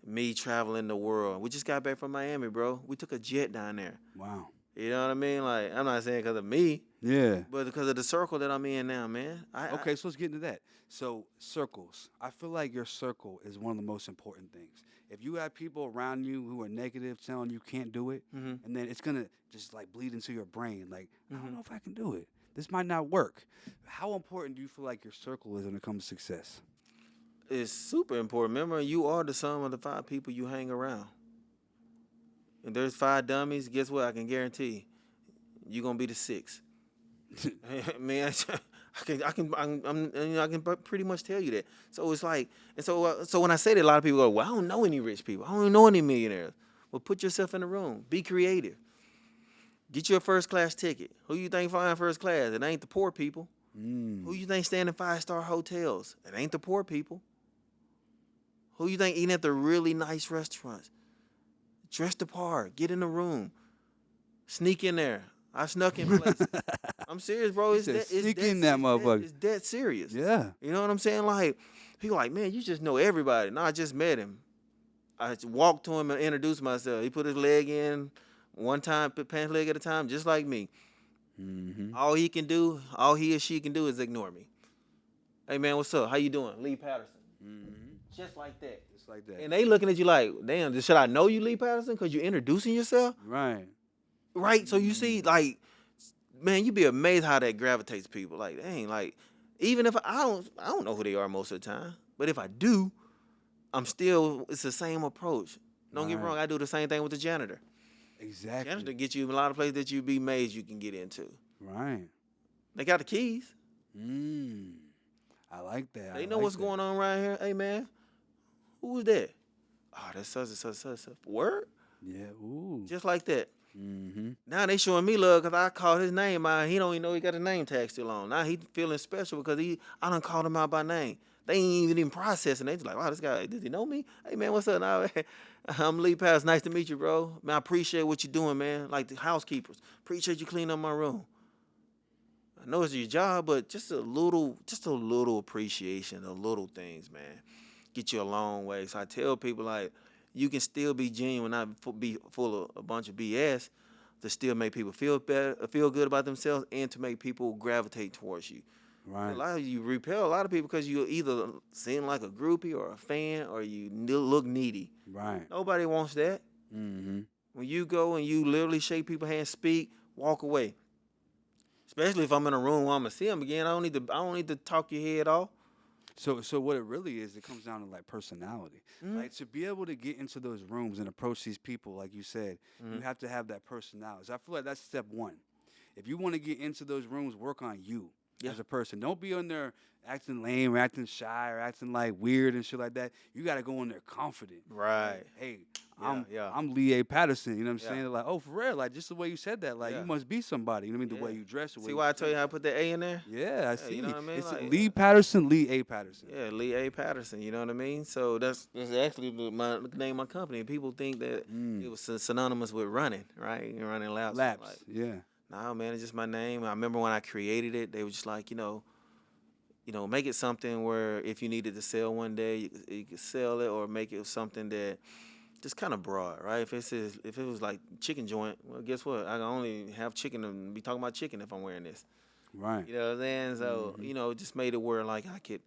B: Me traveling the world. We just got back from Miami, bro. We took a jet down there.
A: Wow.
B: You know what I mean? Like, I'm not saying because of me,
A: Yeah.
B: but because of the circle that I'm in now, man.
A: Okay, so let's get into that. So circles. I feel like your circle is one of the most important things. If you have people around you who are negative, telling you can't do it,
B: Mhm.
A: and then it's gonna just like bleed into your brain. Like, I don't
B: Mhm.
A: know if I can do it. This might not work. How important do you feel like your circle is when it comes to success?
B: It's super important. Remember, you are the sum of the 5 people you hang around. And there's 5 dummies. Guess what? I can guarantee you're gonna be the 6th. Man, I can pretty much tell you that. So it's like, and so when I say that, a lot of people go, "Well, I don't know any rich people. I don't even know any millionaires." Well, put yourself in the room. Be creative. Get you a first class ticket. Who you think flying first class? It ain't the poor people. Who you think staying in 5-star hotels? It ain't the poor people. Who you think eating at the really nice restaurants? Dress the part. Get in the room. Sneak in there. I snuck in places. I'm serious, bro. It's
A: said
B: that,
A: sneak in that motherfucker.
B: It's dead serious.
A: Yeah.
B: You know what I'm saying? Like, people like, man, you just know everybody. No, I just met him. I just walked to him and introduced myself. He put his leg in one time, put pants leg at a time, just like me.
A: Mm-hmm.
B: All he or she can do is ignore me. Hey, man, what's up? How you doing? Lee Patterson.
A: Mm-hmm.
B: Just like that.
A: Just like that.
B: And they looking at you like, damn, should I know you, Lee Patterson? Because you're introducing yourself?
A: Right.
B: Right? So you see, like, man, you'd be amazed how that gravitates people. Like, dang, like, even if I don't know who they are most of the time. But if I do, it's the same approach. Don't get me wrong, I do the same thing with the janitor.
A: Exactly.
B: Janitor get you in a lot of places that you'd be amazed you can get into.
A: Right.
B: They got the keys.
A: I like that.
B: They know what's going on right here. Hey, man, who was that? Oh, that's such and such and such. Word?
A: Yeah. Ooh.
B: Just like that.
A: Mm-hmm.
B: Now they showing me love because I called his name out. He don't even know he got a name tag still on. Now he feeling special because I done called him out by name. They ain't even processing. They just like, wow, this guy, does he know me? Hey, man, what's up now? I'm Lee Pass. Nice to meet you, bro. Man, I appreciate what you're doing, man. Like the housekeepers. Appreciate you cleaning up my room. I know it's your job, but just a little appreciation, the little things, man, get you a long way. So I tell people, like, you can still be genuine, not be full of a bunch of BS, to still make people feel better, feel good about themselves, and to make people gravitate towards you.
A: Right.
B: A lot of you repel a lot of people because you either seem like a groupie or a fan or you look needy.
A: Right.
B: Nobody wants that.
A: Mm-hmm.
B: When you go and you literally shake people's hands, speak, walk away. Especially if I'm in a room where I'm gonna see them again, I don't need to talk your head off.
A: So what it really is, it comes down to like personality. Like to be able to get into those rooms and approach these people, like you said, you have to have that personality. So I feel like that's step one. If you want to get into those rooms, work on you as a person. Don't be in there acting lame or acting shy or acting like weird and shit like that. You got to go in there confident.
B: Right.
A: Like, hey,
B: Yeah.
A: I'm Lee Patterson. You know what I'm
B: Yeah.
A: saying? They're like, oh, for real? Like just the way you said that. Like you must be somebody. You know what I mean? The way you dress. The way
B: See
A: you
B: why I tell you how I put that A in there?
A: Yeah, I see.
B: You know what I mean?
A: It's
B: Like,
A: Lee Patterson, Lee A. Patterson.
B: Yeah, Lee A. Patterson. You know what I mean? So that's actually the name of my company. People think that it was synonymous with running, right? You're running laps.
A: Laps.
B: Like,
A: Yeah.
B: nah, man, it's just my name. I remember when I created it, they were just like, make it something where if you needed to sell one day, you could sell it, or make it something that just kind of broad, right? If it was like chicken joint, well, guess what? I can only have chicken and be talking about chicken if I'm wearing this.
A: Right.
B: You know what I'm saying? So, just made it where like I could,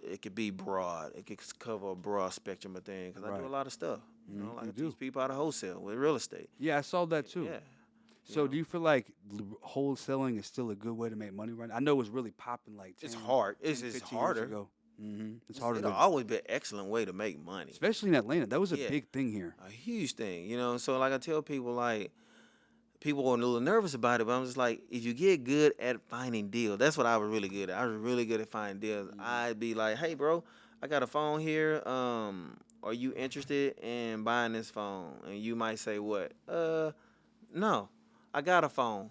B: it could be broad. It could cover a broad spectrum of things because I do a lot of stuff. Like I teach people how to wholesale with real estate.
A: Yeah, I saw that too.
B: Yeah.
A: So do you feel like wholesaling is still a good way to make money right now? I know it was really popping like 10,
B: It's hard. It's
A: 15
B: harder.
A: years ago. It's harder.
B: It'll always be an excellent way to make money.
A: Especially in Atlanta. That was a big thing here.
B: A huge thing, So like I tell people, like, people are a little nervous about it, but I'm just like, if you get good at finding deals, that's what I was really good at. I was really good at finding deals. I'd be like, hey, bro, I got a phone here. Are you interested in buying this phone? And you might say, what? No, I got a phone.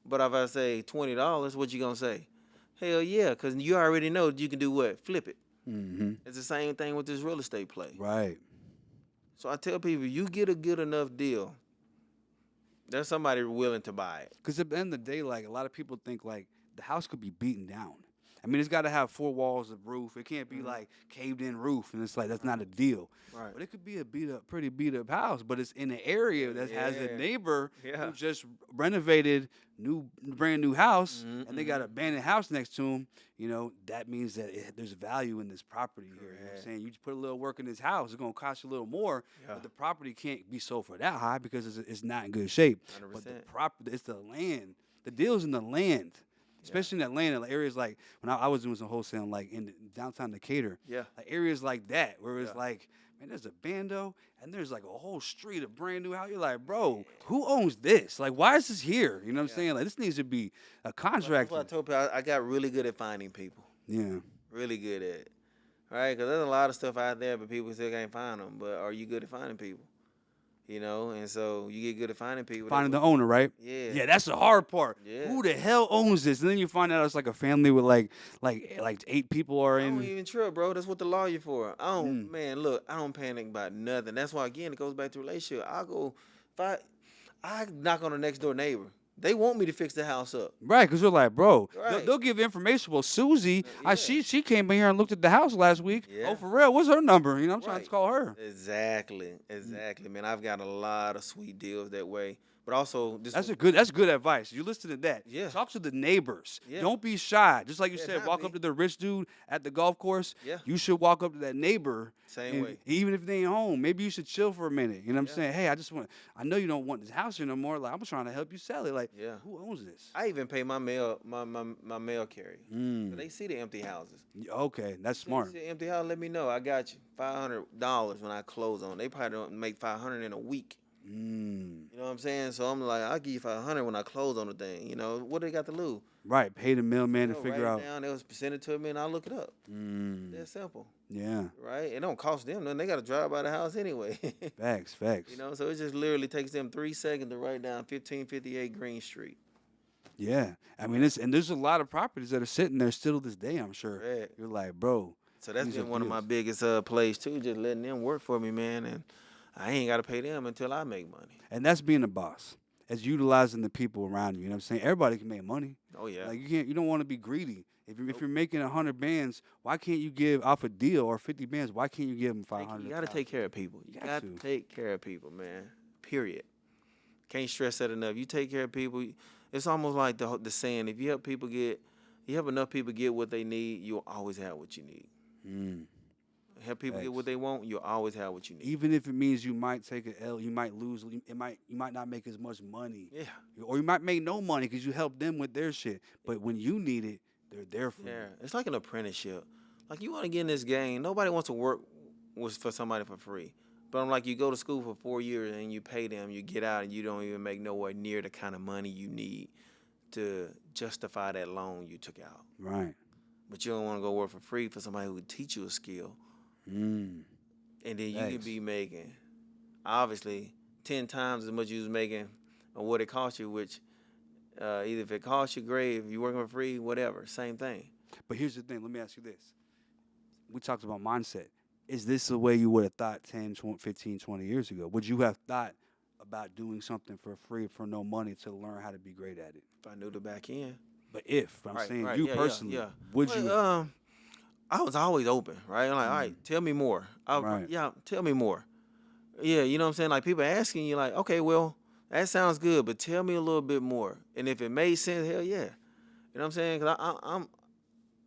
B: But if I say $20, what you gonna say? Hell yeah, because you already know you can do what? Flip it. It's the same thing with this real estate play.
A: Right.
B: So I tell people, you get a good enough deal, there's somebody willing to buy it.
A: Because at the end of the day, like a lot of people think like the house could be beaten down. I mean, it's got to have 4 walls of roof. It can't be like caved in roof, and it's like that's not a deal.
B: Right.
A: But it could be a pretty beat up house, but it's in an area that has a neighbor who just renovated brand new house, and they got an abandoned house next to him. You know, that means that there's value in this property here. You know what I'm saying? You just put a little work in this house, it's gonna cost you a little more, but the property can't be sold for that high because it's not in good shape.
B: 100%.
A: But the property, it's the land. The deal's in the land. Especially in Atlanta, like areas like when I was doing some wholesaling, like in downtown Decatur, like areas like that where it's like, man, there's a bando and there's like a whole street of brand new house. You're like, bro, who owns this? Like, why is this here? You know what I'm saying? Like, this needs to be a contract.
B: That's what I told people. I got really good at finding people.
A: Yeah,
B: really good at it. Right? Because there's a lot of stuff out there, but people still can't find them. But are you good at finding people? You know, and so you get good at finding people.
A: Finding the owner, right?
B: Yeah.
A: Yeah, that's the hard part.
B: Yeah.
A: Who the hell owns this? And then you find out it's like a family with like 8 people are
B: I
A: in.
B: don't even trip, bro. That's what the lawyer for. I don't, man, look, I don't panic about nothing. That's why, again, it goes back to relationship. I knock on the next door neighbor. They want me to fix the house up.
A: Right, because we're like, bro,
B: Right.
A: they'll give information. Well, Susie,
B: Yeah.
A: she came in here and looked at the house last week.
B: Yeah.
A: Oh, for real? What's her number? You know, I'm trying
B: Right.
A: to call her.
B: Exactly, man. I've got a lot of sweet deals that way. But also,
A: That's good advice. You listen to that.
B: Yeah.
A: Talk to the neighbors.
B: Yeah.
A: Don't be shy. Just like you
B: Yeah,
A: said,
B: not
A: walk
B: me.
A: up to the rich dude at the golf course.
B: Yeah.
A: You should walk up to that neighbor.
B: Same
A: and
B: way.
A: Even if they ain't home, maybe you should chill for a minute. You know what I'm
B: Yeah.
A: saying? Hey, I know you don't want this house here no more. Like, I'm trying to help you sell it. Like,
B: Yeah.
A: who owns this?
B: I even pay my mail carrier. So they see the empty houses.
A: Okay, that's
B: They
A: smart.
B: see the empty house, let me know. I got you $500 when I close on. They probably don't make $500 in a week. You know what I'm saying? So I'm like, I'll give you $500 when I close on the thing. You know, what do they got to lose?
A: Right, pay the mailman to
B: They'll
A: figure
B: write
A: out.
B: it down, they'll send it to me, and I'll look it up. That's simple,
A: Yeah,
B: right? It don't cost them nothing. They got to drive by the house anyway.
A: facts.
B: You know, so it just literally takes them 3 seconds to write down 1558 Green Street.
A: Yeah, I mean, there's a lot of properties that are sitting there still to this day. I'm sure.
B: Correct.
A: You're like, bro.
B: So that's
A: these are
B: been one of my
A: deals.
B: biggest plays too, just letting them work for me, man. And I ain't got to pay them until I make money.
A: And that's being a boss. As utilizing the people around you. You know what I'm saying? Everybody can make money.
B: Oh, yeah.
A: Like you don't want to be greedy. If you're making 100 bands, why can't you give off a deal or 50 bands? Why can't you give them 500?
B: You got to take care of people. You got to take care of people, man. Period. Can't stress that enough. You take care of people. It's almost like the saying: if you help enough people get what they need, you'll always have what you need. Help people get what they want, you'll always have what you need.
A: Even if it means you might take an L, you might lose. You might not make as much money.
B: Yeah.
A: Or you might make no money because you help them with their shit. But when you need it, they're there for you.
B: Yeah. It's like an apprenticeship. Like you want to get in this game. Nobody wants to work for somebody for free. But I'm like, you go to school for 4 years and you pay them, you get out and you don't even make nowhere near the kind of money you need to justify that loan you took out.
A: Right.
B: But you don't want to go work for free for somebody who would teach you a skill. And then you can be making, obviously, 10 times as much you was making or what it cost you, which either if it cost you, great. If you're working for free, whatever, same thing.
A: But here's the thing. Let me ask you this. We talked about mindset. Is this the way you would have thought 10, 20, 15, 20 years ago? Would you have thought about doing something for free for no money to learn how to be great at it?
B: If I knew the back end.
A: But I'm saying you personally,
B: yeah.
A: would
B: Well,
A: you?
B: I was always open, right? I'm like, all right, tell me more. Yeah, tell me more. Yeah, you know what I'm saying? Like people asking you, like, okay, well, that sounds good, but tell me a little bit more. And if it made sense, hell yeah. You know what I'm saying? Because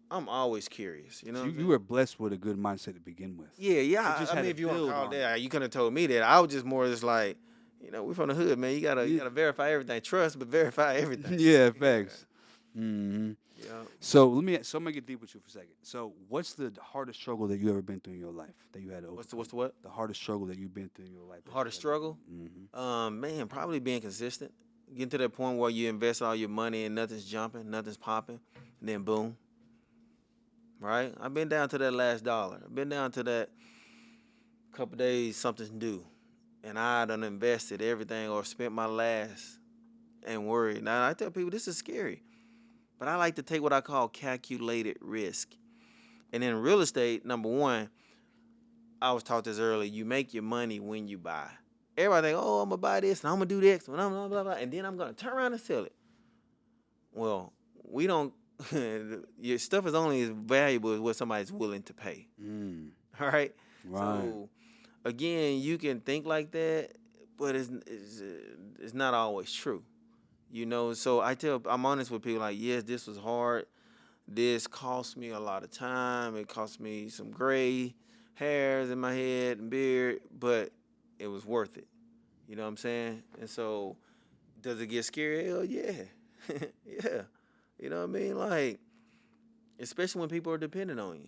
B: I'm always curious. You know,
A: So you were blessed with a good mindset to begin with.
B: Yeah.
A: just
B: I
A: had
B: mean,
A: to
B: if you want to
A: build
B: call
A: on
B: it that, you couldn't have told me that. I was just more just like, you know, we're from the hood, man. You gotta verify everything. Trust, but verify everything.
A: Yeah, facts. Mm-hmm.
B: Yeah.
A: So I'm gonna get deep with you for a second. So what's the hardest struggle that you ever been through in your life that you had to overcome?
B: What's the what?
A: The hardest struggle that you've been through in your life.
B: Hardest struggle? Man, probably being consistent. Getting to that point where you invest all your money and nothing's jumping, nothing's popping, and then boom. Right? I've been down to that last dollar. I've been down to that couple days, something's due. And I done invested everything or spent my last and worried. Now, I tell people this is scary. But I like to take what I call calculated risk. And in real estate, number one, I was taught this earlier. You make your money when you buy. Everybody think, oh, I'm gonna buy this and I'm gonna do this, and I'm blah, blah, blah, and then I'm gonna turn around and sell it. Well, we don't. Your stuff is only as valuable as what somebody's willing to pay. All right.
A: Right.
B: So again, you can think like that, but it's not always true. So I'm honest with people. Like, yes, this was hard. This cost me a lot of time. It cost me some gray hairs in my head and beard, but it was worth it. You know what I'm saying? And so, does it get scary? Hell yeah. Yeah. You know what I mean? Like, especially when people are dependent on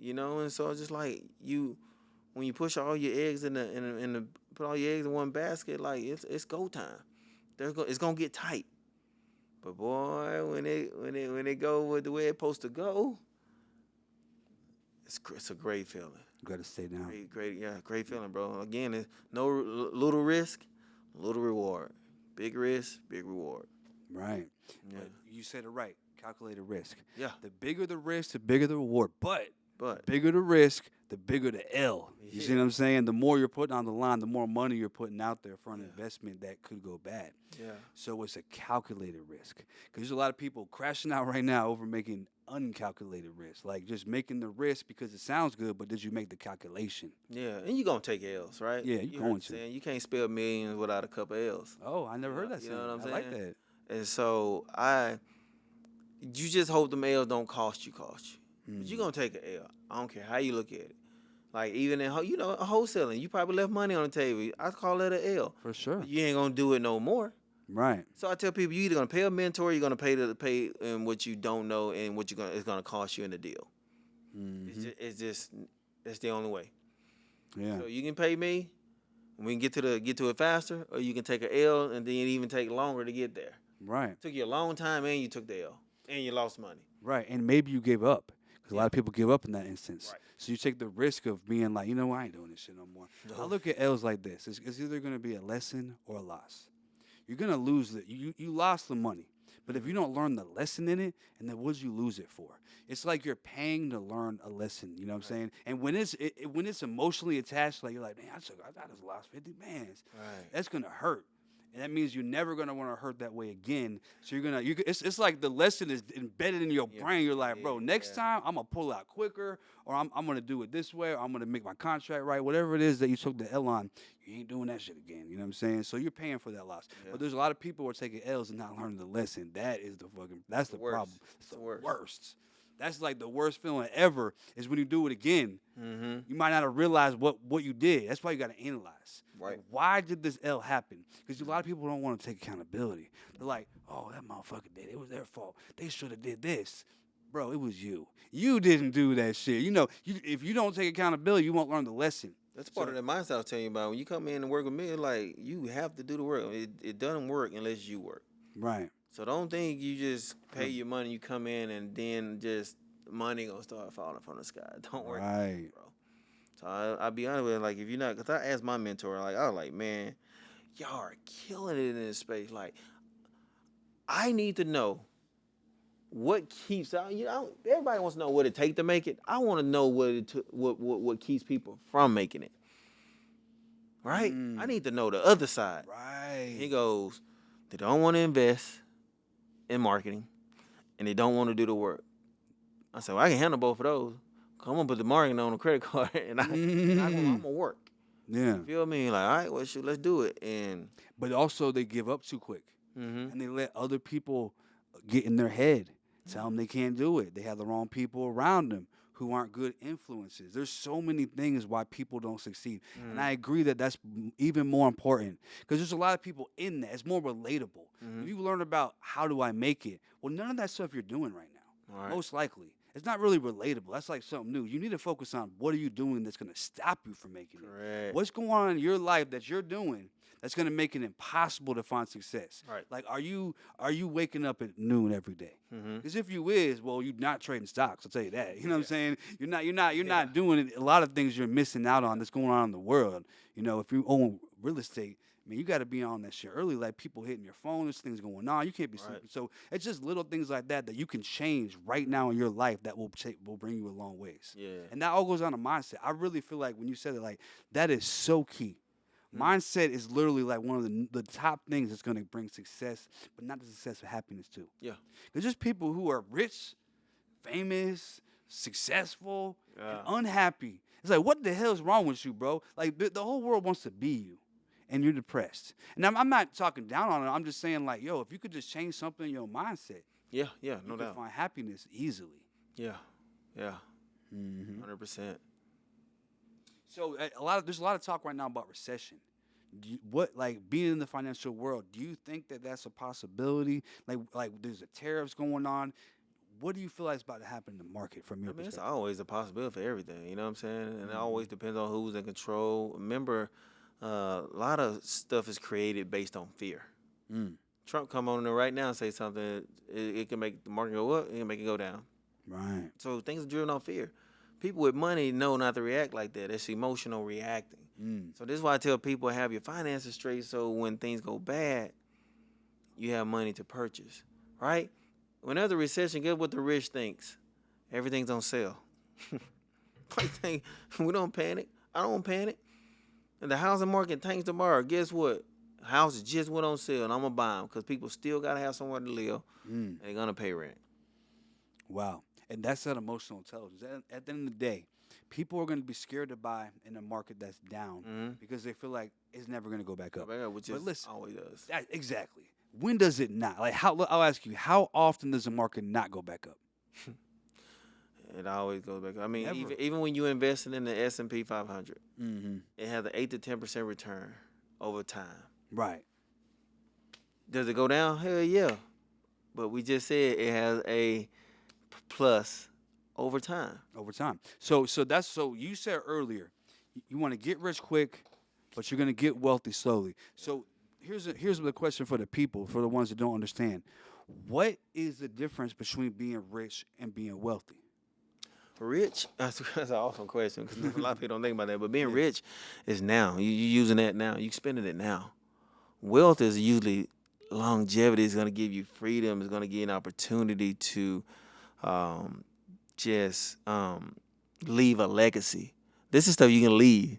B: you. And so it's just like when you push all your eggs put all your eggs in one basket, like it's go time. It's gonna get tight. But boy, when they go with the way it's supposed to go, it's a great feeling.
A: You got to stay down.
B: Great feeling, bro. Again, it's no little risk, little reward. Big risk, big reward.
A: Right.
B: Yeah.
A: But you said it right. Calculated risk.
B: Yeah.
A: The bigger the risk, the bigger the reward. But
B: But
A: the bigger the risk, the bigger the L. You see what I'm saying? The more you're putting on the line, the more money you're putting out there for an investment that could go bad.
B: yeah.
A: So it's a calculated risk. Because there's a lot of people crashing out right now over making uncalculated risk. Like just making the risk because it sounds good, but did you make the calculation?
B: Yeah, and you're going to take L's, right?
A: Yeah, you're going to.
B: You can't spell millions without a couple L's.
A: Oh, I never heard that
B: You
A: saying.
B: know what I'm saying?
A: I like that.
B: And so you just hope them L's don't cost you. But you're going to take an L. I don't care how you look at it. Like even in wholesaling, you probably left money on the table. I call that an L.
A: For sure.
B: But you ain't going to do it no more.
A: Right.
B: So I tell people you either going to pay a mentor, or you're going to pay in what you don't know and what it's going to cost you in the deal.
A: Mm-hmm.
B: That's the only way.
A: Yeah.
B: So you can pay me, and we can get to it faster, or you can take an L and then it even take longer to get there.
A: Right.
B: It took you a long time, and you took the L, and you lost money.
A: Right. And maybe you gave up. Because a lot of people give up in that instance.
B: Right.
A: So you take the risk of being like, I ain't doing this shit no more.
B: No.
A: I look at L's like this. It's either going to be a lesson or a loss. You're going to lose it. You lost the money. But if you don't learn the lesson in it, and then what did you lose it for? It's like you're paying to learn a lesson. You know what I'm saying? And when it's emotionally attached, like you're like, man, I just lost 50 bands.
B: Right.
A: That's going to hurt. And that means you're never gonna want to hurt that way again. So it's like the lesson is embedded in your brain. You're like, bro, next time I'm gonna pull out quicker, or I'm gonna do it this way, or I'm gonna make my contract right. Whatever it is that you took the L on, you ain't doing that shit again. You know what I'm saying? So you're paying for that loss. Yeah. But there's a lot of people who are taking L's and not learning the lesson. That's the problem. It's the worst. That's like the worst feeling ever is when you do it again.
B: Mm-hmm.
A: You might not have realized what you did. That's why you got to analyze.
B: Right.
A: Like, why did this L happen? Because a lot of people don't want to take accountability. They're like, oh, that motherfucker did it. It was their fault. They should have did this. Bro, it was you. You didn't do that shit. If you don't take accountability, you won't learn the lesson.
B: That's part of the mindset I was telling you about. When you come in and work with me, like, you have to do the work. It doesn't work unless you work. Right. So don't think you just pay your money, you come in, and then just money gonna start falling from the sky. Don't work,
A: right,
B: bro. So I'll be honest with you, like, if you're not, because I asked my mentor, like, I was like, man, y'all are killing it in this space. Like, I need to know what keeps out. Everybody wants to know what it takes to make it. I want to know what keeps people from making it. Right? I need to know the other side.
A: Right.
B: He goes, they don't want to invest in marketing, and they don't want to do the work. I said, well, I can handle both of those. I'm going to put the marketing on a credit card, and I'm going to work. Yeah. You feel me? Like, all right, well, shoot, let's do it.
A: But also, they give up too quick.
B: Mm-hmm.
A: And they let other people get in their head, tell them they can't do it. They have the wrong people around them who aren't good influences. There's so many things why people don't succeed. Mm-hmm. And I agree that that's even more important because there's a lot of people in that. It's more relatable. Mm-hmm. If you learn about how do I make it, well, none of that stuff you're doing right now, most likely. It's not really relatable. That's like something new. You need to focus on what are you doing that's going to stop you from making it. What's going on in your life that you're doing that's going to make it impossible to find success. Right. Like, are you waking up at noon every day? Because if you is, well, you're not trading stocks. I'll tell you that. You know what I'm saying? You're not doing it. A lot of things you're missing out on that's going on in the world. You know, if you own real estate, man, you got to be on that shit early. Like people hitting your phone, there's things going on. You can't be sleeping. So it's just little things like that that you can change right now in your life that will bring you a long ways.
B: Yeah.
A: And that all goes on to mindset. I really feel like when you said it, like that is so key. Mindset is literally like one of the top things that's going to bring success, but not the success of happiness too.
B: Yeah.
A: There's just people who are rich, famous, successful, and
B: Yeah.
A: unhappy. It's like, what the hell is wrong with you, bro? Like the whole world wants to be you, and you're depressed. And I'm not talking down on it. I'm just saying, like, yo, if you could just change something in your mindset,
B: Yeah. Yeah.
A: you
B: No
A: can
B: doubt.
A: find happiness easily.
B: Yeah. Yeah.
A: Mm-hmm.
B: 100%.
A: So there's a lot of talk right now about recession. Being in the financial world? Do you think that that's a possibility? Like there's the tariffs going on. What do you feel like is about to happen in the market from your
B: I mean, it's
A: perspective?
B: always a possibility for everything. You know what I'm saying? And it always depends on who's in control. Remember, a lot of stuff is created based on fear.
A: Mm.
B: Trump come on there right now and say something. It can make the market go up. It can make it go down.
A: Right.
B: So things are driven on fear. People with money know not to react like that. It's emotional reacting.
A: Mm.
B: So this is why I tell people have your finances straight so when things go bad, you have money to purchase, right? When there's a recession, guess what the rich thinks? Everything's on sale. We don't panic. I don't panic. And the housing market tanks tomorrow. Guess what? Houses just went on sale, and I'm going to buy them because people still got to have somewhere to live, and they're going to pay rent.
A: Wow. And that's that emotional intelligence. At the end of the day, people are going to be scared to buy in a market that's down because they feel like it's never going to go back up.
B: Which
A: But listen,
B: always does.
A: Exactly. When does it not? Like, I'll ask you, how often does the market not go back up?
B: It always goes back. I mean,
A: Never.
B: even when you invested in the S&P 500,
A: Mm-hmm.
B: it has an 8 to 10% return over time.
A: Right.
B: Does it go down? Hell yeah. But we just said it has a plus over time.
A: Over time. So you said earlier, you want to get rich quick, but you're going to get wealthy slowly. So here's the question for the people, for the ones that don't understand. What is the difference between being rich and being wealthy?
B: Rich, that's an awesome question because a lot of people don't think about that. But being rich is now. You using that now. You spending it now. Wealth is usually longevity. Is going to give you freedom. It's going to give you an opportunity to just leave a legacy. This is stuff you can leave.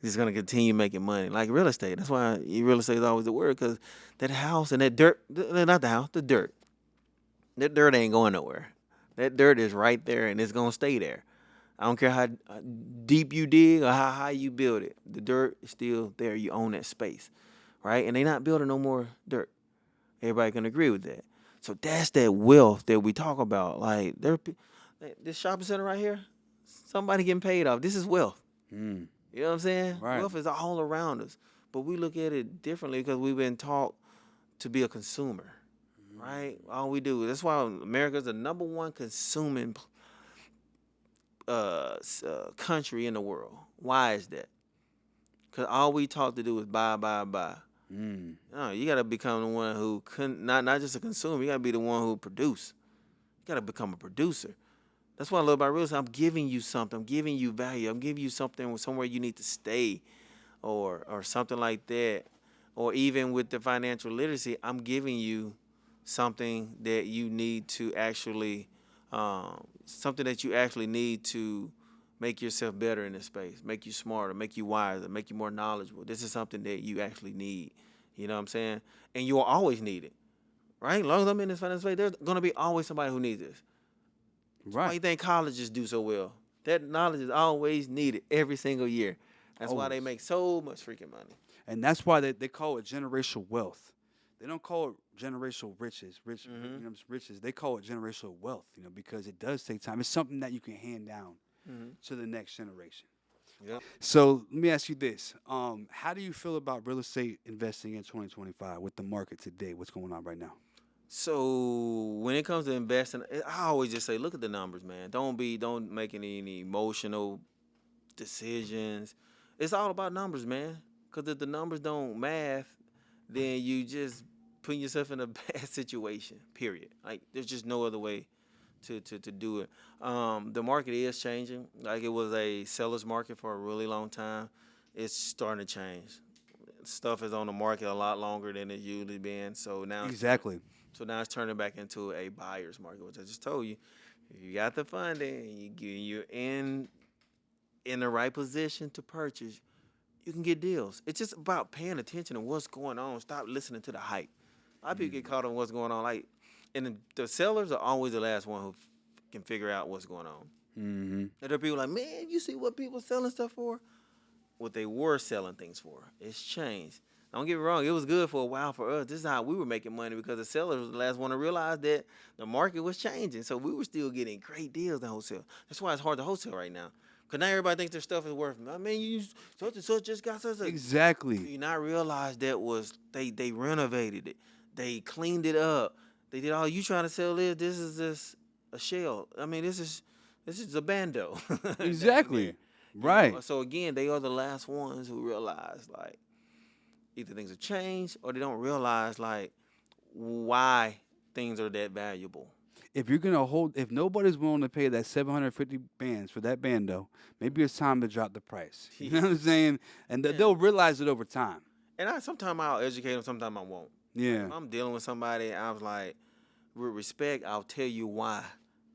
B: It's going to continue making money. Like real estate. That's why real estate is always the word because that house and that dirt, not the house, the dirt. That dirt ain't going nowhere. That dirt is right there, and it's going to stay there. I don't care how deep you dig or how high you build it. The dirt is still there. You own that space, right? And they're not building no more dirt. Everybody can agree with that. So that's that wealth that we talk about. Like, this shopping center right here, somebody getting paid off. This is wealth.
A: Mm.
B: You know what I'm saying?
A: Right.
B: Wealth is all around us. But we look at it differently because we've been taught to be a consumer. Right? All we do. That's why America's the number one consuming country in the world. Why is that? Because all we taught to do is buy.
A: Mm.
B: No, you got to become the one who not just a consumer. You got to be the one who produce. You got to become a producer. That's what I love about real estate. I'm giving you something. I'm giving you value. I'm giving you something somewhere you need to stay, or something like that. Or even with the financial literacy, I'm giving you something that you need to actually, need to make yourself better in this space, make you smarter, make you wiser, make you more knowledgeable. This is something that you actually need. You know what I'm saying? And you will always need it, right? As long as I'm in this financial space, there's going to be always somebody who needs this.
A: Right.
B: Why you think colleges do so well? That knowledge is always needed every single year. That's why they make so much freaking money.
A: And that's why they call it generational wealth. They don't call it generational riches. Riches. They call it generational wealth. Because it does take time. It's something that you can hand down to the next generation.
B: Yep.
A: So let me ask you this: how do you feel about real estate investing in 2025 with the market today? What's going on right now?
B: So when it comes to investing, I always just say, look at the numbers, man. Don't make any emotional decisions. It's all about numbers, man. Because if the numbers don't math, then you just put yourself in a bad situation, period. Like, there's just no other way to do it. The market is changing. Like, it was a seller's market for a really long time. It's starting to change. stuff is on the market a lot longer than it's usually been. So now
A: Exactly.
B: it's turning back into a buyer's market, which I just told you. If you got the funding, you're in the right position to purchase, you can get deals. It's just about paying attention to what's going on. Stop listening to the hype. A lot of people get caught on what's going on. Like, and the sellers are always the last one who can figure out what's going on.
A: Mm-hmm.
B: And there are people like, man, you see what people selling stuff for? What they were selling things for. It's changed. Don't get me wrong. It was good for a while for us. This is how we were making money because the sellers was the last one to realize that the market was changing. So we were still getting great deals in wholesale. That's why it's hard to wholesale right now. Because now everybody thinks their stuff is worth, I mean, you such and such just got such a.
A: Exactly.
B: You not realize that was, they renovated it. They cleaned it up. They did all, you trying to sell this is just a shell. I mean, this is a bando.
A: Exactly. Right.
B: So again, they are the last ones who realize, like, either things have changed or they don't realize, like, why things are that valuable.
A: If you're gonna if nobody's willing to pay that 750 bands for that bando, maybe it's time to drop the price. You know what I'm saying? And they'll realize it over time.
B: And sometimes I'll educate them, sometimes I won't.
A: Yeah.
B: If I'm dealing with somebody, I was like, with respect, I'll tell you why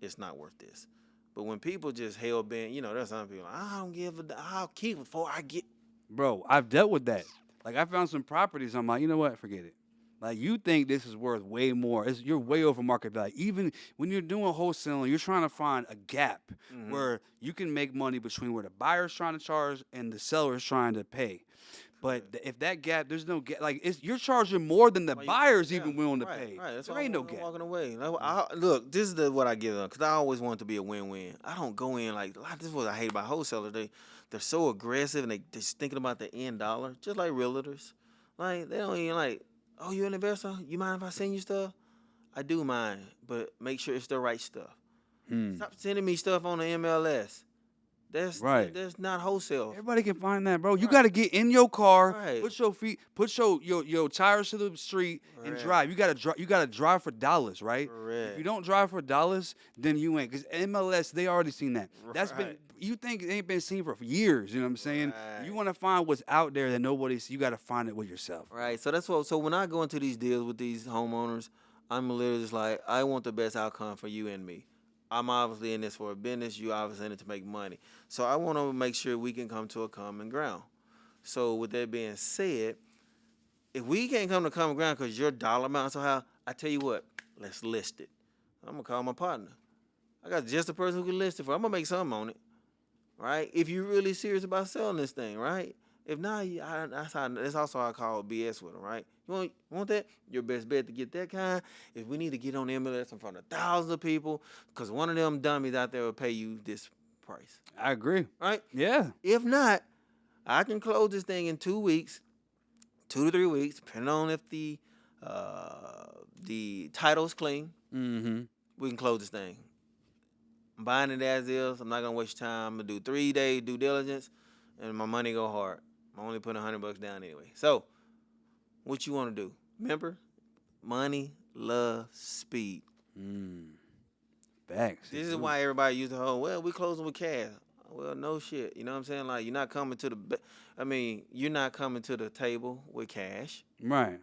B: it's not worth this. But when people just hell bent, there's some people like, I don't give I'll keep it before I get.
A: Bro, I've dealt with that. Like, I found some properties. I'm like, you know what? Forget it. Like, you think this is worth way more. You're way over market value. Even when you're doing wholesaling, you're trying to find a gap where you can make money between where the buyer's trying to charge and the seller's trying to pay. But if that gap, there's no gap. Like, you're charging more than the buyer's even willing to pay.
B: Right. That's
A: there
B: why
A: ain't no
B: I'm
A: gap.
B: walking away. Look, this is what I give them because I always want it to be a win-win. I don't go in like, this is what I hate about wholesalers. They're so aggressive and they're just thinking about the end dollar, just like realtors. Like, they don't even like, oh, you an investor? You mind if I send you stuff? I do mind, but make sure it's the right stuff. Stop sending me stuff on the MLS. That's
A: right.
B: That's not wholesale.
A: Everybody can find that, bro. You got to get in your car,
B: Right.
A: put your feet, put your tires to the street, and drive. You gotta drive for dollars, right?
B: Correct.
A: If you don't drive for dollars, then you ain't. Because MLS, they already seen that. That's been. You think it ain't been seen for years? You know what I'm saying?
B: Right.
A: You want to find what's out there that nobody's. You got to find it with yourself.
B: Right. So that's what. So when I go into these deals with these homeowners, I'm literally just like, I want the best outcome for you and me. I'm obviously in this for a business. You obviously in it to make money. So I want to make sure we can come to a common ground. So with that being said, if we can't come to common ground because your dollar amount so high, I tell you what, let's list it. I'm going to call my partner. I got just the person who can list it for. I'm going to make something on it, right? If you're really serious about selling this thing, right? If not, that's also how I call BS with them, right? You want that? Your best bet to get that kind. If we need to get on the MLS in front of thousands of people, because one of them dummies out there will pay you this price.
A: I agree.
B: Right?
A: Yeah.
B: If not, I can close this thing in 2 weeks, 2 to 3 weeks, depending on if the title's clean.
A: Mm-hmm.
B: We can close this thing. I'm buying it as is. I'm not gonna waste time. I'm gonna do 3-day due diligence, and my money go hard. I'm only putting $100 down anyway. So, what you want to do? Remember, money, love, speed.
A: Facts.
B: This is why everybody used to hold, well, we closing with cash. Well, no shit. You know what I'm saying? Like, you're not coming to you're not coming to the table with cash.
A: Right.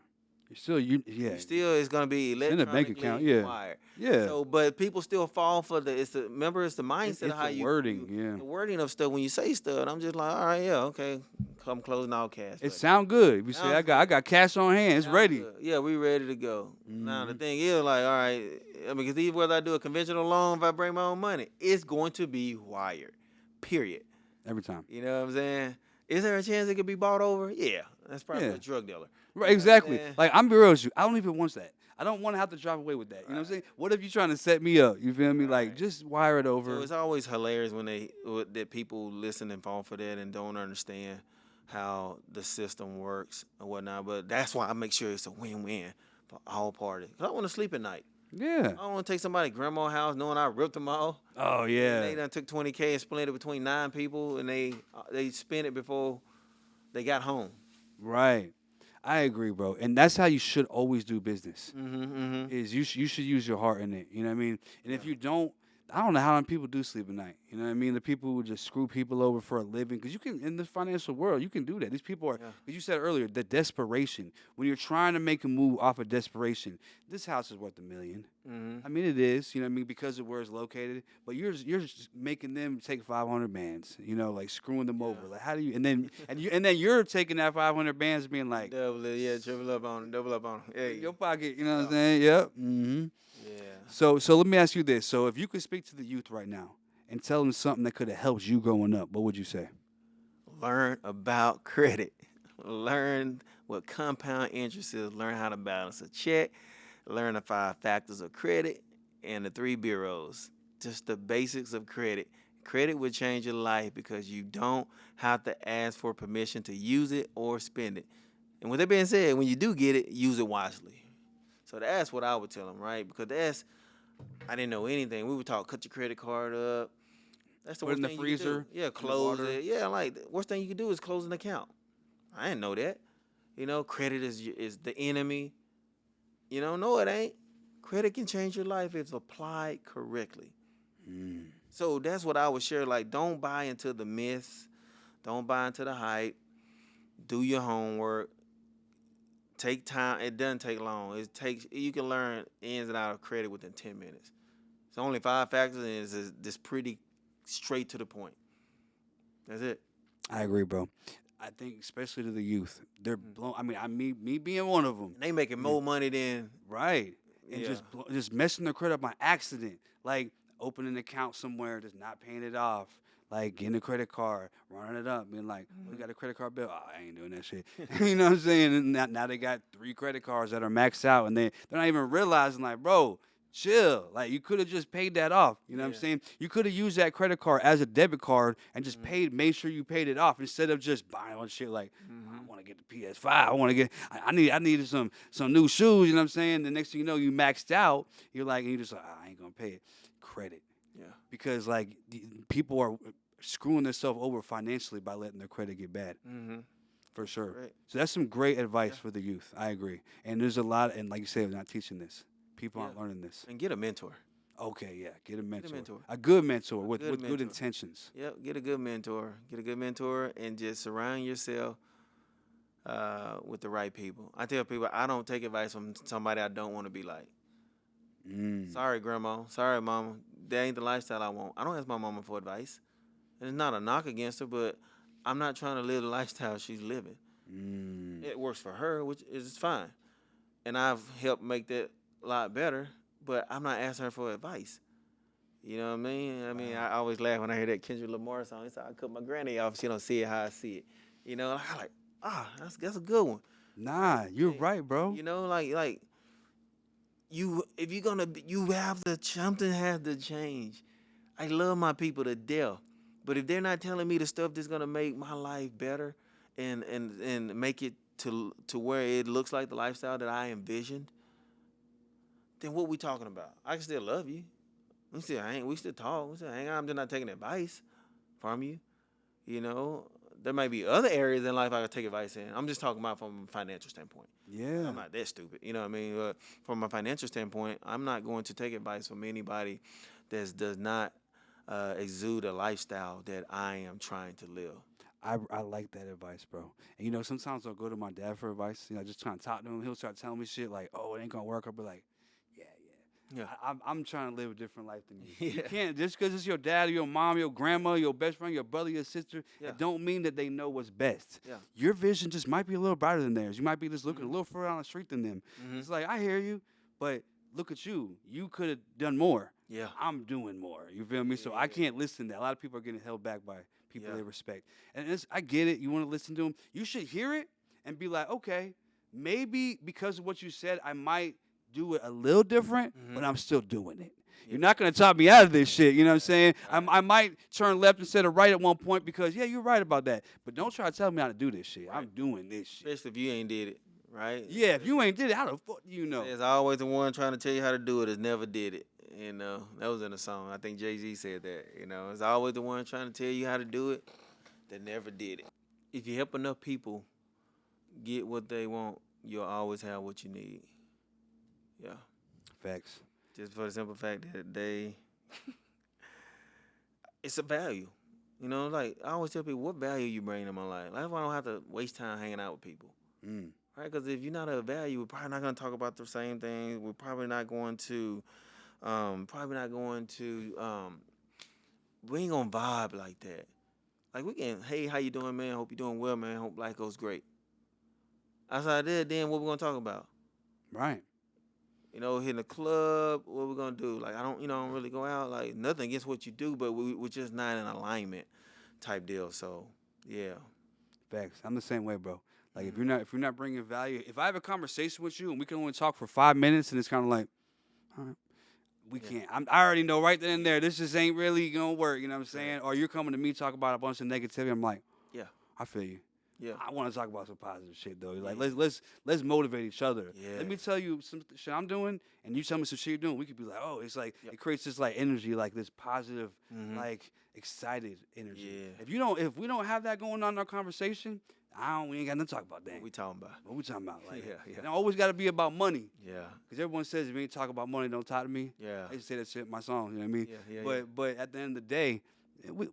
A: You
B: still it's gonna be electronically
A: in the bank account, yeah.
B: wired.
A: Yeah.
B: So, but people still fall for it's the mindset
A: It's
B: of how
A: the wording, yeah.
B: the wording of stuff when you say stuff. And I'm just like, all right, yeah, okay, come closing all cash.
A: It sound good. If you say I got cash on hand, it's ready.
B: Good. Yeah, we ready to go. Now the thing is, like, all right, I mean, because whether I do a conventional loan, if I bring my own money, it's going to be wired. Period.
A: Every time.
B: You know what I'm saying? Is there a chance it could be bought over? Yeah, that's probably
A: Yeah.
B: a drug dealer.
A: Right, exactly. Like, I'm be real with you. I don't even want that. I don't want to have to drive away with that. You know what I'm saying? What if you're trying to set me up? You feel me? Like, just wire it over.
B: So it's always hilarious when that people listen and fall for that and don't understand how the system works and whatnot. But that's why I make sure it's a win-win for all parties. 'Cause I want to sleep at night.
A: Yeah.
B: I don't want to take somebody's grandma's house knowing I ripped them off.
A: Oh, yeah.
B: They done took $20K and split it between 9 people, and they spent it before they got home.
A: Right. I agree, bro. And that's how you should always do business.
B: Mm-hmm.
A: Is you should use your heart in it. You know what I mean? And if you don't, I don't know how many people do sleep at night. You know what I mean? The people who just screw people over for a living. Because you can, in this financial world, you can do that. These people are,
B: Yeah.
A: because you said earlier, the desperation. When you're trying to make a move off of desperation, this house is worth $1 million.
B: Mm-hmm.
A: I mean, it is, you know what I mean, because of where it's located. But you're just making them take 500 bands, you know, like screwing them over. Like, how do you, and then you're taking that 500 bands being like,
B: Double it, yeah, triple up on it, double up on it. Hey.
A: in your pocket, you know what I'm saying? Yep. Mm-hmm.
B: Yeah.
A: So let me ask you this. So if you could speak to the youth right now and tell them something that could have helped you growing up, what would you say?
B: Learn about credit. Learn what compound interest is. Learn how to balance a check. Learn the 5 factors of credit and the 3 bureaus. Just the basics of credit. Credit will change your life because you don't have to ask for permission to use it or spend it. And with that being said, when you do get it, use it wisely. So that's what I would tell them, right? Because I didn't know anything. We would talk, cut your credit card up. That's the
A: Put it
B: worst
A: in the
B: thing you can
A: freezer,
B: do. Yeah,
A: in the
B: close
A: water.
B: it. Yeah, like the worst thing you can do is close an account. I didn't know that. You know, credit is the enemy. You know, no, it ain't. Credit can change your life if applied correctly. So that's what I would share. Like, don't buy into the myths. Don't buy into the hype. Do your homework. Take time. It doesn't take long. You can learn ins and out of credit within 10 minutes. It's only 5 factors, and it's pretty straight to the point. That's it.
A: I agree, bro. I think especially to the youth, they're blown. I mean, me being one of them,
B: And they making more money than
A: right? And
B: Yeah.
A: just messing their credit up by accident, like opening an account somewhere, just not paying it off, like getting a credit card, running it up, being like, "We got a credit card bill. Oh, I ain't doing that shit." You know what I'm saying? And now they got 3 credit cards that are maxed out, and they're not even realizing, like, bro, chill. Like, you could have just paid that off. You know what I'm
B: Yeah.
A: saying? You could have used that credit card as a debit card and just made sure you paid it off instead of just buying on shit like, I want to get the PS5. I want to get, I needed some new shoes. You know what I'm saying? The next thing you know, you maxed out. You're like, and you just like, I ain't gonna pay it. Credit,
B: Yeah.
A: because like people are screwing themselves over financially by letting their credit get bad.
B: Mm-hmm.
A: For sure.
B: Right.
A: So that's some great advice for the youth. I agree. And there's a lot, and like you said, we're not teaching this. People aren't learning this.
B: And get a mentor.
A: Okay, yeah, get a mentor.
B: mentor.
A: A good mentor with
B: good
A: good
B: mentor.
A: intentions.
B: Yep, get a good mentor. Get a good mentor and just surround yourself with the right people. I tell people I don't take advice from somebody I don't want to be like. Sorry, grandma. Sorry, mama. That ain't the lifestyle I want. I don't ask my mama for advice. And it's not a knock against her, but I'm not trying to live the lifestyle she's living. It works for her, which is fine. And I've helped make that a lot better, but I'm not asking her for advice. You know what I mean? I always laugh when I hear that Kendrick Lamar song. He said, I cut my granny off. She don't see it how I see it. You know, I'm like, that's a good one.
A: Nah, you're right, bro.
B: You know, like you, if you're gonna, something has to change. I love my people to death, but if they're not telling me the stuff that's gonna make my life better and make it to where it looks like the lifestyle that I envisioned, then what we talking about? I can still love you. We still talk. We still hang out. I'm just not taking advice from you. You know, there might be other areas in life I could take advice in. I'm just talking about from a financial standpoint.
A: Yeah.
B: I'm not that stupid. You know what I mean? But from a financial standpoint, I'm not going to take advice from anybody that does not exude a lifestyle that I am trying to live.
A: I like that advice, bro. And you know, sometimes I'll go to my dad for advice. You know, just trying to talk to him. He'll start telling me shit like, "Oh, it ain't gonna work." I'll be like,
B: Yeah.
A: I'm trying to live a different life than you. You
B: Yeah.
A: can't, just because it's your dad or your mom, your grandma, your best friend, your brother, your sister,
B: Yeah.
A: it don't mean that they know what's best.
B: Yeah.
A: Your vision just might be a little brighter than theirs. You might be just looking a little further down the street than them. It's like, I hear you, but look at you. You could have done more.
B: Yeah.
A: I'm doing more. You feel me? So I can't listen to that. A lot of people are getting held back by people they respect. And I get it. You want to listen to them. You should hear it and be like, okay, maybe because of what you said, I might do it a little different, but I'm still doing it. You're not going to talk me out of this shit. You know what I'm saying? I might turn left instead of right at one point because, yeah, you're right about that. But don't try to tell me how to do this shit. Right. I'm doing this shit.
B: Especially if you ain't did it, right?
A: Yeah, if you ain't did it, how the fuck do you know?
B: There's always the one trying to tell you how to do it that's never did it. You know, that was in a song. I think Jay-Z said that. You know, there's always the one trying to tell you how to do it that never did it. If you help enough people get what they want, you'll always have what you need. Yeah.
A: Facts.
B: Just for the simple fact that they it's a value. You know, like I always tell people, what value you bring to my life. That's why I don't have to waste time hanging out with people.
A: Mm.
B: Right? Because if you're not a value, we're probably not going to talk about the same things. We're probably not going to, probably not going to, we ain't going to vibe like that. Like we can, hey, how you doing, man? Hope you're doing well, man. Hope life goes great. Outside that, then what we going to talk about?
A: Right.
B: You know, hitting the club, what we going to do? Like, I don't, I don't really go out. Like, nothing against what you do, but we're just not in alignment type deal. So, yeah.
A: Facts. I'm the same way, bro. Like if you're not bringing value, if I have a conversation with you and we can only talk for 5 minutes and it's kind of like, all right, we can't. I already know right then and there this just ain't really gonna work. You know what I'm saying? Or you're coming to me talk about a bunch of negativity. I'm like,
B: Yeah.
A: I feel you.
B: Yeah.
A: I want to talk about some positive shit though. Like
B: Yeah.
A: let's motivate each other.
B: Yeah.
A: Let me tell you some shit I'm doing, and you tell me some shit you're doing. We could be like, oh, it's like
B: Yep.
A: it creates this like energy, like this positive, like excited energy.
B: Yeah.
A: If we don't have that going on in our conversation, we ain't got nothing to talk about. Then
B: What we talking about?
A: what we talking about? Like,
B: Yeah.
A: it always got to be about money.
B: Yeah.
A: Because everyone says if you ain't talk about money, don't talk to me.
B: Yeah.
A: I used to say that shit in my song. You know what I mean?
B: Yeah.
A: But at the end of the day,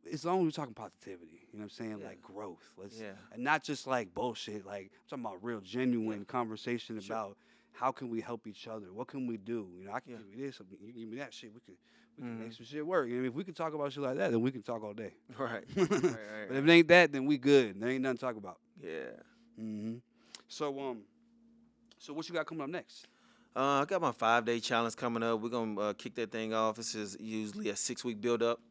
A: as long as we're talking positivity, you know what I'm saying?
B: Yeah.
A: Like growth.
B: Yeah.
A: And not just like bullshit. Like I'm talking about real, genuine conversation about how can we help each other? What can we do? You know, I can give you this, you give me that shit. We can make some shit work. You know, if we can talk about shit like that, then we can talk all day.
B: Right.
A: But if it ain't that, then we good. There ain't nothing to talk about.
B: Yeah.
A: So what you got coming up next?
B: I got my 5-day challenge coming up. We're gonna kick that thing off. This is usually a 6-week build up.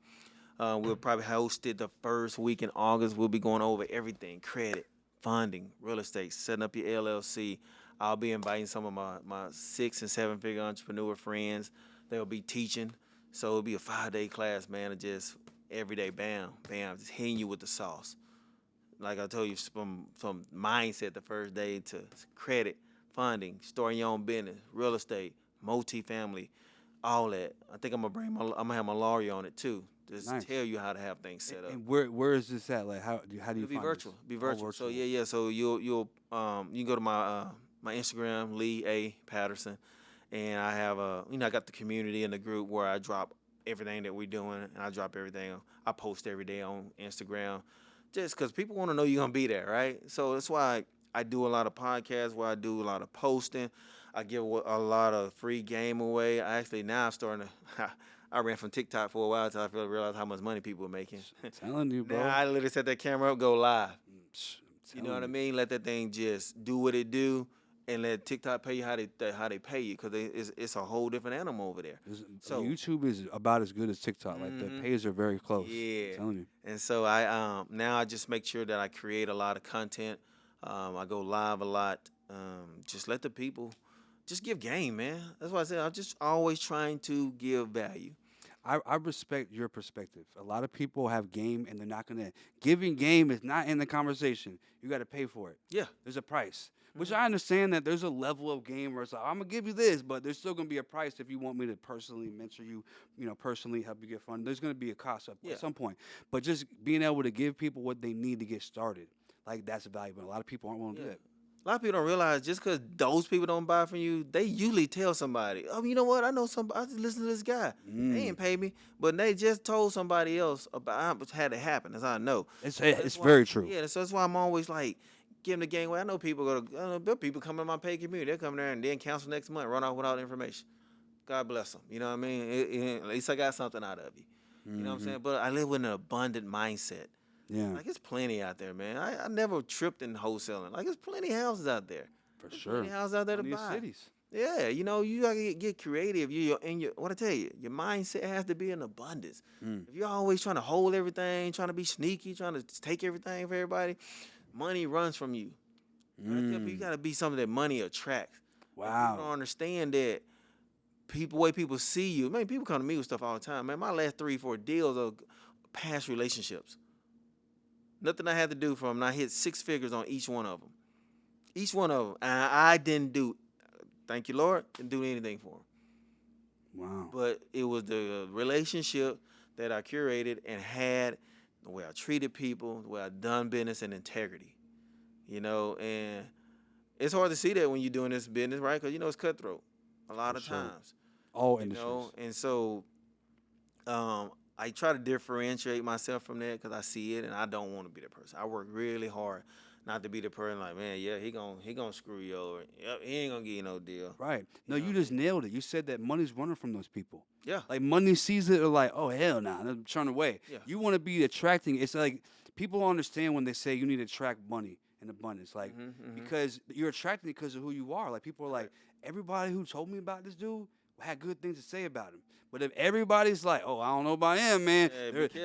B: We'll probably host it the first week in August. We'll be going over everything: credit, funding, real estate, setting up your LLC. I'll be inviting some of my 6- and 7-figure entrepreneur friends. They'll be teaching. So it'll be a 5-day class, man, of just every day, bam, bam, just hitting you with the sauce. Like I told you, from mindset the first day to credit, funding, starting your own business, real estate, multifamily, all that. I think I'm gonna have my lawyer on it too. Just tell you how to have things set up.
A: And where is this at? Like how do you
B: It'll be
A: find
B: virtual.
A: this?
B: Be virtual. So yeah. So you'll you can go to my my Instagram, Lee A. Patterson, and I have I got the community in the group where I drop everything that we're doing, and I drop everything. I post every day on Instagram, just because people want to know you're gonna be there, right? So that's why I do a lot of podcasts, where I do a lot of posting. I give a lot of free game away. Now I'm starting to. I ran from TikTok for a while until I realized how much money people were making.
A: I'm telling you, bro.
B: Now I literally set that camera up, go live. You know what I
A: you.
B: mean? Let that thing just do what it do, and let TikTok pay you how they pay you, because it's a whole different animal over there.
A: So YouTube is about as good as TikTok. Like the pays are very close.
B: Yeah.
A: I'm telling you.
B: And so I now I just make sure that I create a lot of content. I go live a lot. Just let the people just give game, man. That's why I said I'm just always trying to give value.
A: I respect your perspective. A lot of people have game and they're not gonna giving game is not in the conversation. You got to pay for it.
B: Yeah.
A: There's a price, which I understand that there's a level of game where it's like I'm gonna give you this, but there's still gonna be a price if you want me to personally mentor you, personally help you get funded. There's gonna be a cost at some point. But just being able to give people what they need to get started, like that's valuable. A lot of people aren't willing to do that.
B: A lot of people don't realize just because those people don't buy from you, they usually tell somebody, oh, you know what? I know somebody. I just listen to this guy. They ain't pay me, but they just told somebody else about what had it happen. That's how I know.
A: It's very true.
B: Yeah, so that's why I'm always like giving the game away. I know people people come in my paid community. They'll come there and then cancel next month, run off without information. God bless them. You know what I mean? At least I got something out of you. You know what I'm saying? But I live with an abundant mindset.
A: Yeah.
B: Like, it's plenty out there, man. I never tripped in wholesaling. Like, there's plenty of houses out there.
A: For
B: There's
A: sure.
B: plenty of houses out there to
A: Plenty of
B: buy.
A: cities.
B: Yeah, you gotta get creative. What I tell you, your mindset has to be in abundance. If you're always trying to hold everything, trying to be sneaky, trying to take everything for everybody, money runs from you. I tell people, you gotta be something that money attracts.
A: Wow.
B: People don't understand that. Way people see you. Man, people come to me with stuff all the time. Man, my last 3-4 deals are past relationships. Nothing I had to do for them, and I hit 6 figures on each one of them. Each one of them. And I didn't do, thank you, Lord, didn't do anything for them.
A: Wow.
B: But it was the relationship that I curated and had, the way I treated people, the way I done business, and integrity. And it's hard to see that when you're doing this business, right? Because, it's cutthroat a lot of times.
A: All industries.
B: And so I try to differentiate myself from that because I see it and I don't want to be that person. I work really hard not to be the person like, man, yeah, he gonna screw you over. Yep, he ain't gonna give you no deal.
A: Right. No,
B: You know
A: you
B: what I
A: just nailed it. You said that money's running from those people.
B: Yeah.
A: Like money sees it, or like, oh hell nah, they're turn away.
B: Yeah.
A: You want to be attracting. It's like people understand when they say you need to attract money in abundance, like because you're attracting it because of who you are. Like people are like, everybody who told me about this dude had good things to say about him. But if everybody's like, oh, I don't know about him, man,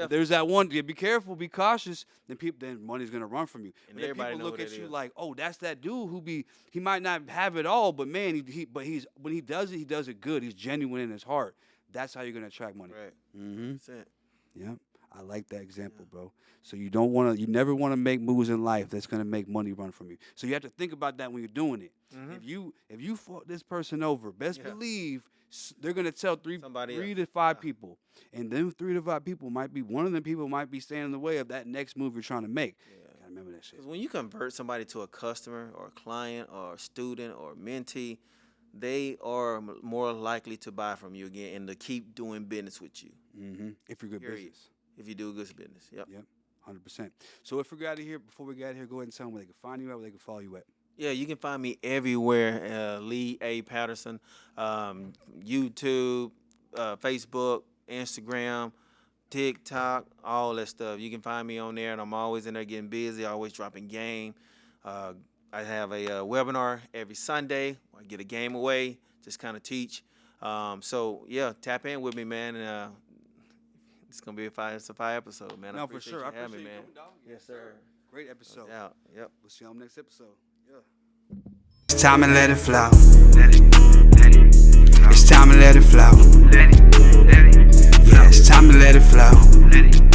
A: there's that one. Yeah, be careful, be cautious. Then money's gonna run from you.
B: And
A: but if
B: everybody
A: people
B: know
A: look
B: who
A: at
B: that
A: you
B: is.
A: like, oh, that's that dude who he might not have it all, but man, he's when he does it good. He's genuine in his heart. That's how you're gonna attract money.
B: Right.
A: Mm-hmm.
B: That's it.
A: Yeah, I like that example, bro. So you never want to make moves in life that's gonna make money run from you. So you have to think about that when you're doing it. If you fought this person over, best believe they're gonna tell three to five people, and them 3 to 5 people might be one of them people might be standing in the way of that next move you're trying to make.
B: Yeah.
A: Gotta remember that shit.
B: Because when you convert somebody to a customer or a client or a student or a mentee, they are more likely to buy from you again and to keep doing business with you.
A: If you're good business.
B: If you do good business. Yep.
A: 100%. So if we get out of here, before we get out of here, go ahead and tell them where they can find you at, where they can follow you at.
B: Yeah, you can find me everywhere. Lee A. Patterson, YouTube, Facebook, Instagram, TikTok, all that stuff. You can find me on there, and I'm always in there getting busy, always dropping game. I have a webinar every Sunday. I get a game away, just kind of teach. So, yeah, tap in with me, man. And, it's going to be a fire episode, man.
A: No, for sure. I appreciate
B: you, man.
A: coming, dog.
B: Yes, sir.
A: Great episode.
B: Yeah, yep.
A: We'll see you on the next episode.
C: It's time to let it flow. It's time to let it flow. Yeah, it's time to let it flow.